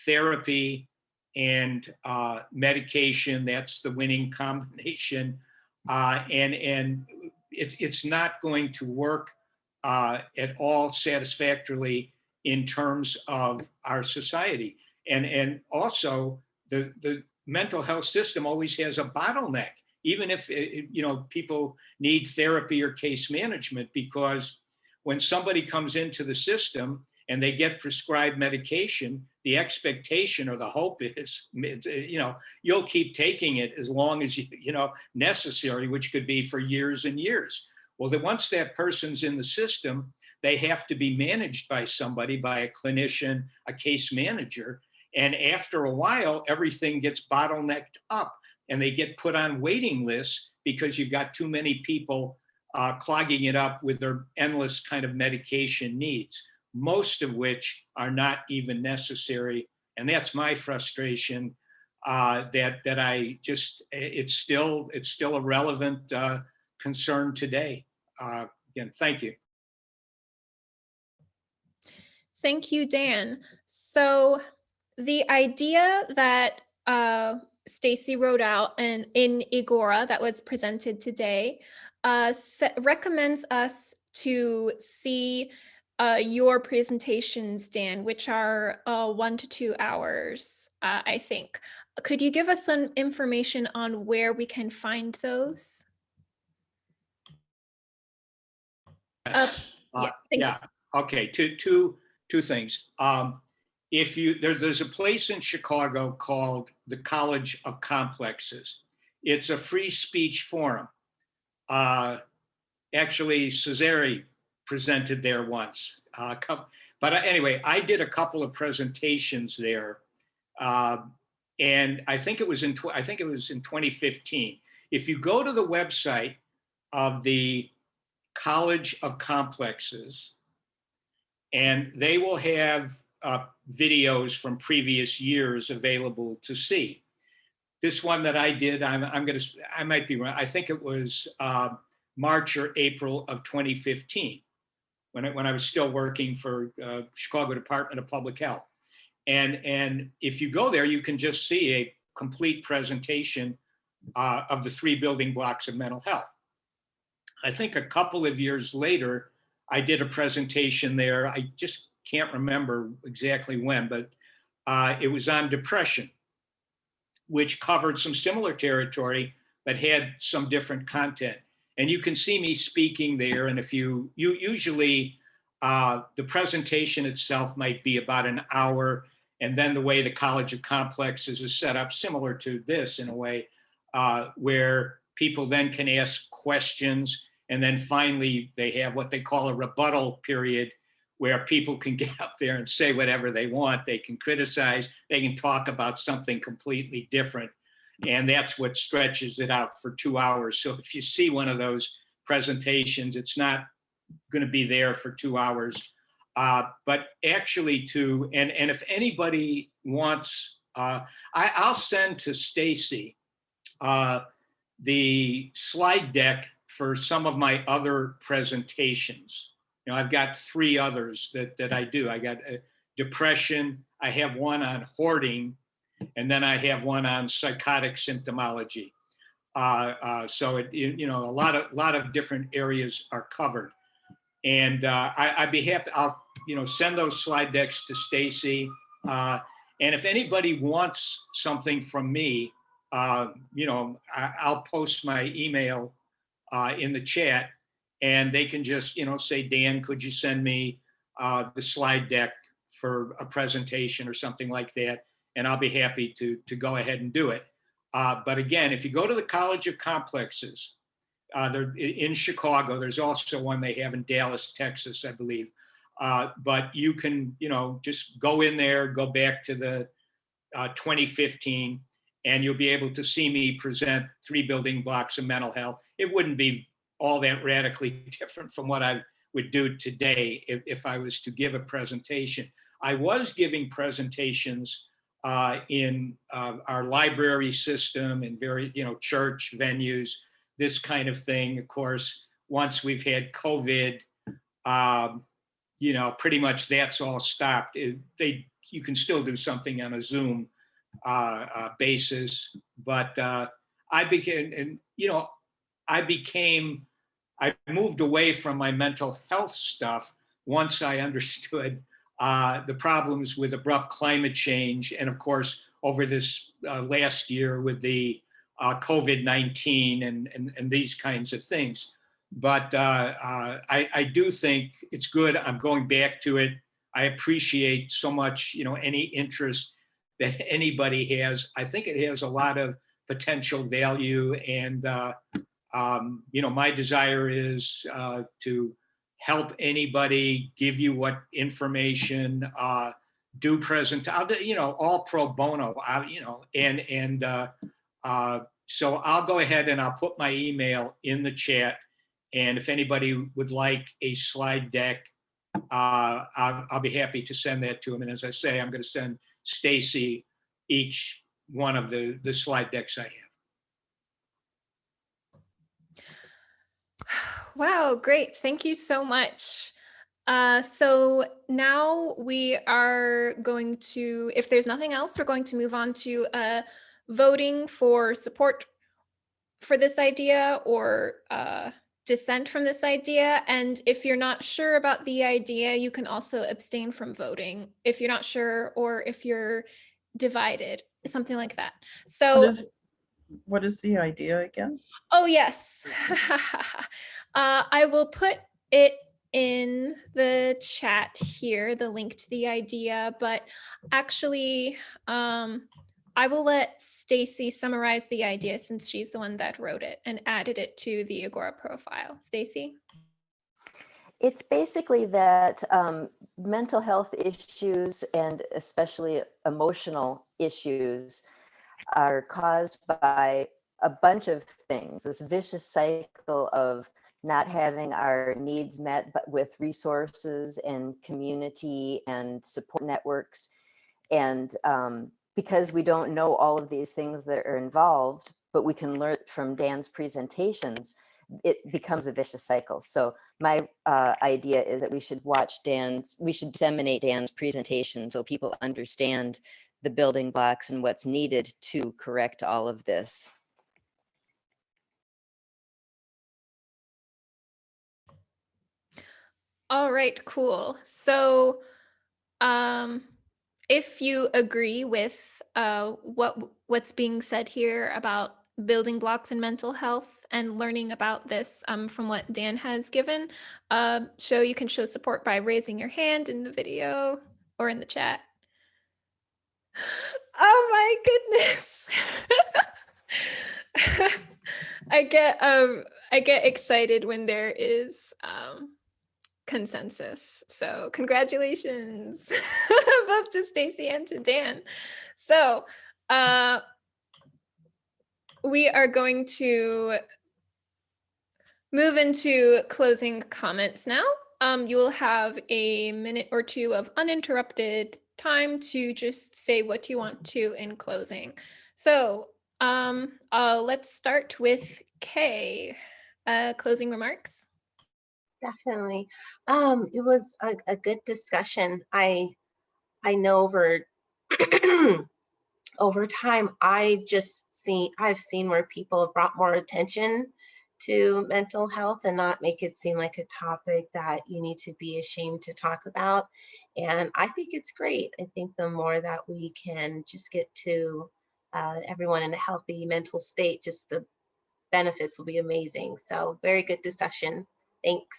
therapy and medication. That's the winning combination. And it's not going to work at all satisfactorily in terms of our society. And also the mental health system always has a bottleneck, even if people need therapy or case management, because when somebody comes into the system and they get prescribed medication, the expectation or the hope is, you'll keep taking it as long as necessary, which could be for years and years. Well, then once that person's in the system, they have to be managed by somebody, by a clinician, a case manager. And after a while, everything gets bottlenecked up, and they get put on waiting lists because you've got too many people clogging it up with their endless kind of medication needs, most of which are not even necessary. And that's my frustration, that I just, it's still a relevant concern today. Again, thank you. Thank you, Dan. So the idea that Stacy wrote out and in Agora that was presented today recommends us to see your presentations, Dan, which are 1 to 2 hours, I think. Could you give us some information on where we can find those? Yes. Yeah, thank you. Yeah, okay, two things. If there's a place in Chicago called the College of Complexes. It's a free speech forum. Actually, Cesare presented there once. But anyway, I did a couple of presentations there, and I think it was in 2015. If you go to the website of the College of Complexes, and they will have videos from previous years available to see. This one that I did, I might be wrong. I think it was March or April of 2015, when I was still working for Chicago Department of Public Health. And if you go there, you can just see a complete presentation of the 3 building blocks of mental health. I think a couple of years later, I did a presentation there. I just can't remember exactly when, but it was on depression, which covered some similar territory, but had some different content. And you can see me speaking there. And if you usually, the presentation itself might be about an hour. And then the way the College of Complexes is set up, similar to this in a way, where people then can ask questions. And then finally, they have what they call a rebuttal period, where people can get up there and say whatever they want. They can criticize, they can talk about something completely different. And that's what stretches it out for 2 hours. So if you see one of those presentations, it's not going to be there for 2 hours. But actually and if anybody wants, I'll send to Stacy the slide deck for some of my other presentations. You know, I've got 3 others that I do. I got depression, I have one on hoarding, and then I have one on psychotic symptomology. So a lot of different areas are covered. And I'd be happy. I'll send those slide decks to Stacy. And if anybody wants something from me, I'll post my email in the chat, and they can just say, Dan, could you send me the slide deck for a presentation or something like that? And I'll be happy to go ahead and do it. But again, if you go to the College of Complexes, they're in Chicago. There's also one they have in Dallas, Texas, I believe. But you can, just go in there, go back to the 2015, and you'll be able to see me present 3 building blocks of mental health. It wouldn't be all that radically different from what I would do today if I was to give a presentation. I was giving presentations in our library system and church venues, this kind of thing. Of course, once we've had COVID, pretty much that's all stopped. You can still do something on a Zoom basis, but I moved away from my mental health stuff once I understood the problems with abrupt climate change, and of course over this last year with the COVID-19 and these kinds of things. But I do think it's good. I'm going back to it. I appreciate so much, any interest that anybody has. I think it has a lot of potential value, and my desire is to help anybody, give you what information, do present, all pro bono, so I'll go ahead and I'll put my email in the chat. And if anybody would like a slide deck, I'll be happy to send that to them. And as I say, I'm going to send Stacy each one of the slide decks I have. Wow, great. Thank you so much. So now we are going to, if there's nothing else, we're going to move on to voting for support for this idea or dissent from this idea. And if you're not sure about the idea, you can also abstain from voting if you're not sure or if you're divided, something like that. So, What is the idea again? oh yes, I will put it in the chat here, the link to the idea, but actually, I will let Stacy summarize the idea since she's the one that wrote it and added it to the Agora profile. Stacy? It's basically that mental health issues and especially emotional issues are caused by a bunch of things, this vicious cycle of not having our needs met, but with resources and community and support networks. And because we don't know all of these things that are involved, but we can learn from Dan's presentations, it becomes a vicious cycle. So my idea is that we should disseminate Dan's presentation so people understand the building blocks and what's needed to correct all of this. All right, cool. So if you agree with what's being said here about building blocks in mental health and learning about this from what Dan has given, you can show support by raising your hand in the video or in the chat. Oh my goodness. I get excited when there is consensus. So congratulations both to Stacy and to Dan. So we are going to move into closing comments now. You will have a minute or two of uninterrupted time to just say what you want to in closing. So let's start with Kay. Closing remarks. Definitely. It was a good discussion. I know over over time, I've seen where people have brought more attention to mental health and not make it seem like a topic that you need to be ashamed to talk about. And I think it's great. I think the more that we can just get to everyone in a healthy mental state, just the benefits will be amazing. So very good discussion. Thanks.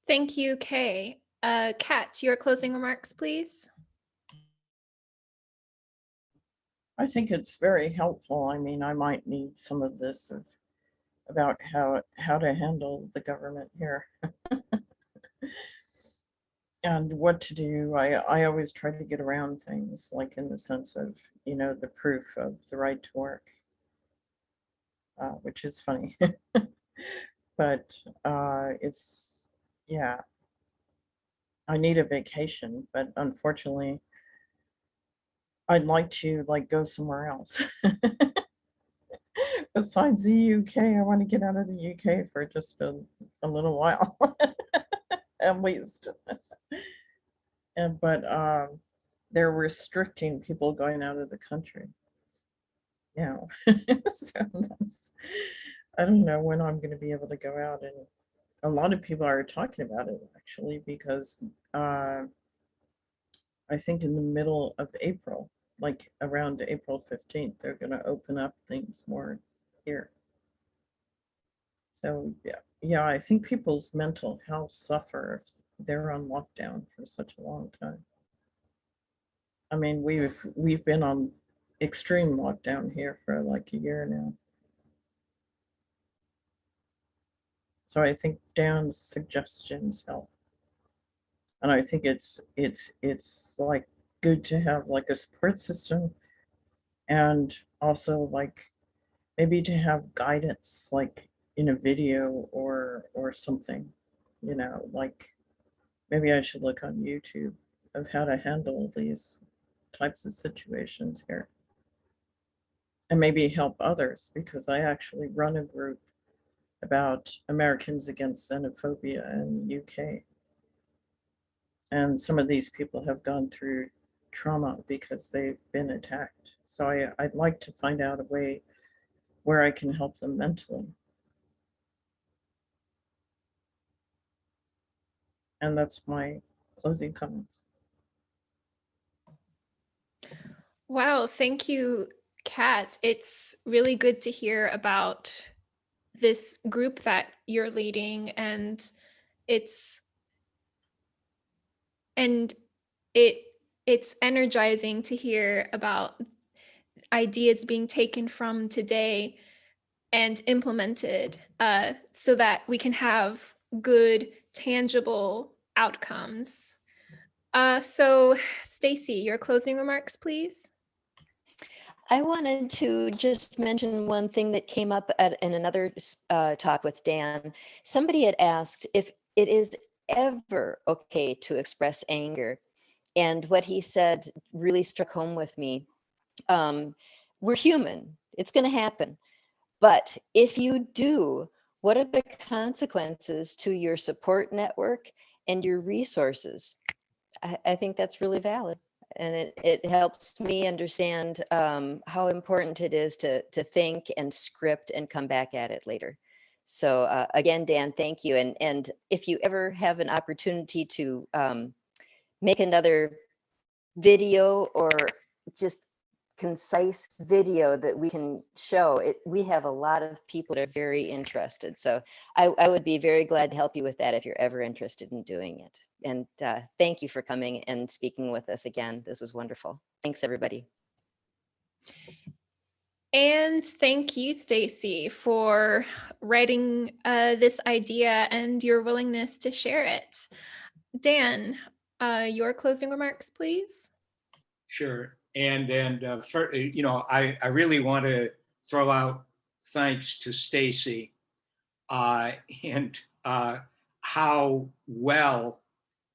Thank you, Kay. Kat, your closing remarks, please. I think it's very helpful. I mean, I might need some of this about how to handle the government here and what to do. I always try to get around things, like in the sense of, the proof of the right to work, which is funny. But it's, yeah, I need a vacation, but unfortunately, I'd like to go somewhere else. Besides the UK, I want to get out of the UK for just a little while, at least. But they're restricting people going out of the country. So I don't know when I'm going to be able to go out, and a lot of people are talking about it actually, because I think in the middle of April, like around April 15th, they're going to open up things more here. So yeah, I think people's mental health suffer if they're on lockdown for such a long time. I mean, we've been on extreme lockdown here for like a year now. So I think Dan's suggestions help. And I think it's like good to have like a support system, and also like maybe to have guidance like in a video or something, like maybe I should look on YouTube of how to handle these types of situations here. And maybe help others, because I actually run a group about Americans Against Xenophobia in the UK. And some of these people have gone through trauma because they've been attacked. So I'd like to find out a way where I can help them mentally. And that's my closing comments. Wow, thank you, Kat. It's really good to hear about this group that you're leading, and it's energizing to hear about ideas being taken from today and implemented so that we can have good, tangible outcomes. So, Stacy, your closing remarks, please. I wanted to just mention one thing that came up in another talk with Dan. Somebody had asked if it is ever okay to express anger. And what he said really struck home with me. We're human, it's going to happen. But if you do, what are the consequences to your support network and your resources? I think that's really valid. And it helps me understand how important it is to think and script and come back at it later. So again, Dan, thank you. And if you ever have an opportunity to make another video or just concise video that we can show it, we have a lot of people that are very interested. So I would be very glad to help you with that if you're ever interested in doing it. And thank you for coming and speaking with us again. This was wonderful. Thanks, everybody. And thank you, Stacy, for writing this idea and your willingness to share it. Dan, your closing remarks, please. Sure. And for, you know, I really want to throw out thanks to Stacy and how well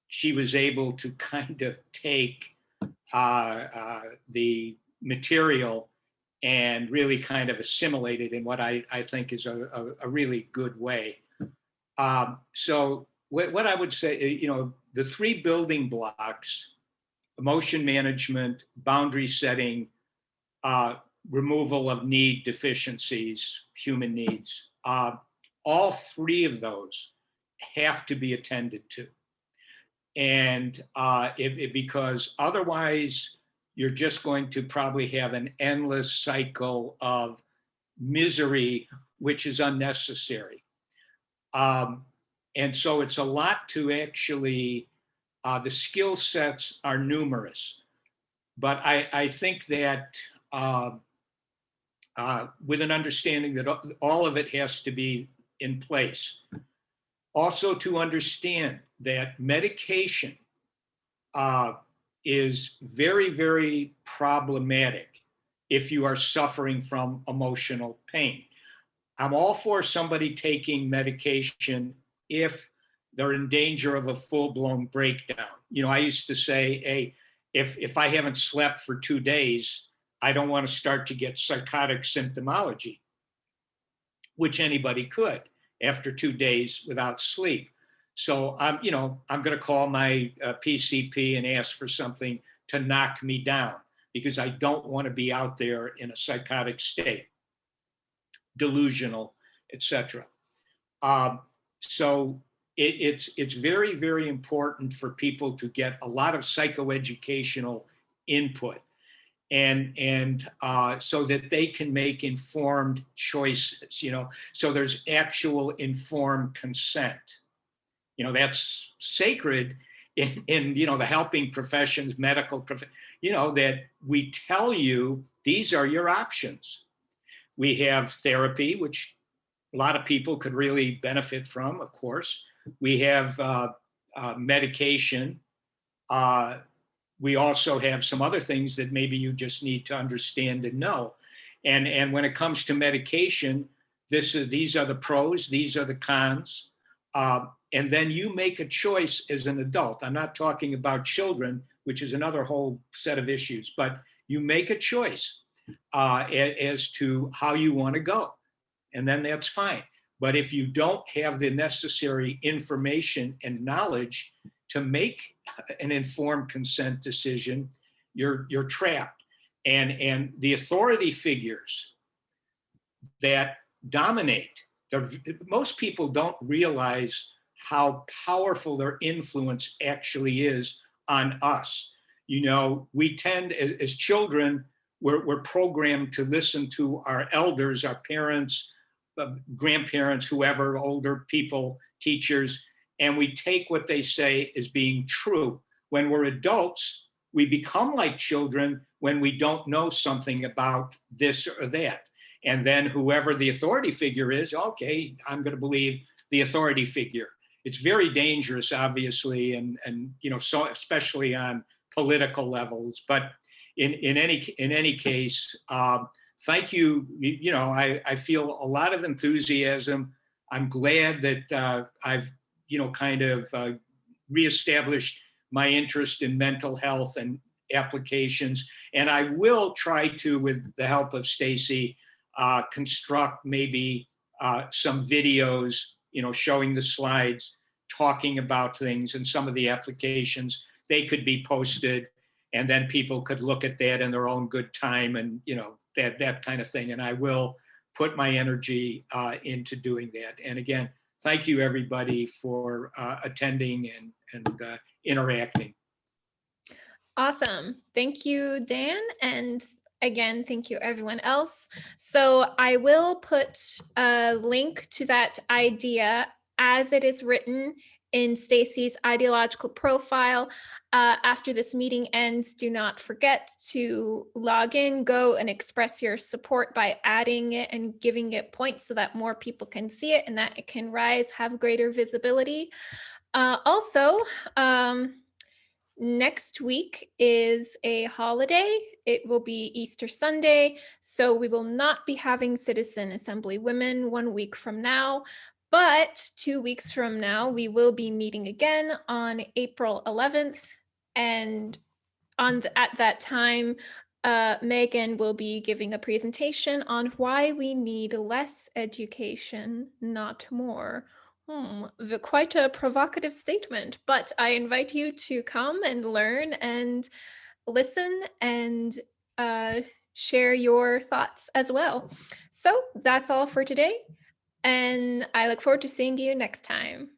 she was able to kind of take the material and really kind of assimilate it in what I think is a really good way. So what I would say, you know, the 3 building blocks: emotion management, boundary setting, removal of need deficiencies, human needs. All 3 of those have to be attended to. And because otherwise you're just going to probably have an endless cycle of misery, which is unnecessary. And so it's a lot to actually, the skill sets are numerous, but I think that with an understanding that all of it has to be in place. Also to understand that medication is very, very problematic if you are suffering from emotional pain. I'm all for somebody taking medication if they're in danger of a full-blown breakdown. You know, I used to say, hey, if I haven't slept for 2 days, I don't want to start to get psychotic symptomology, which anybody could after 2 days without sleep. So I'm going to call my PCP and ask for something to knock me down because I don't want to be out there in a psychotic state, delusional, etc. So it's very, very important for people to get a lot of psychoeducational input and so that they can make informed choices, you know, so there's actual informed consent. You know, that's sacred in you know, the helping professions, medical, you know, that we tell you these are your options. We have therapy, which a lot of people could really benefit from, of course. We have medication. We also have some other things that maybe you just need to understand and know. And when it comes to medication, these are the pros, these are the cons. And then you make a choice as an adult. I'm not talking about children, which is another whole set of issues, but you make a choice as to how you want to go. And then that's fine. But if you don't have the necessary information and knowledge to make an informed consent decision, you're trapped. And the authority figures that dominate, most people don't realize how powerful their influence actually is on us. You know, we tend, as children, we're programmed to listen to our elders, our parents, grandparents, whoever, older people, teachers, and we take what they say as being true. When we're adults, we become like children when we don't know something about this or that. And then whoever the authority figure is, okay, I'm going to believe the authority figure. It's very dangerous, obviously, and you know, so especially on political levels. But in any case, thank you. You know, I feel a lot of enthusiasm. I'm glad that I've, you know, kind of reestablished my interest in mental health and applications. And I will try to, with the help of Stacy, construct maybe some videos, you know, showing the slides, talking about things and some of the applications. They could be posted, and then people could look at that in their own good time, and you know, that kind of thing. And I will put my energy into doing that. And again, thank you everybody for attending and interacting. Awesome. Thank you, Dan. And again, thank you everyone else. So I will put a link to that idea as it is written in Stacy's ideological profile. After this meeting ends, do not forget to log in, go and express your support by adding it and giving it points so that more people can see it and that it can rise, have greater visibility. Also, next week is a holiday. It will be Easter Sunday, so we will not be having Citizen Assembly Women 1 week from now, but 2 weeks from now, we will be meeting again on April 11th. And at that time, Megan will be giving a presentation on why we need less education, not more. Quite a provocative statement, but I invite you to come and learn and listen and share your thoughts as well. So that's all for today, and I look forward to seeing you next time.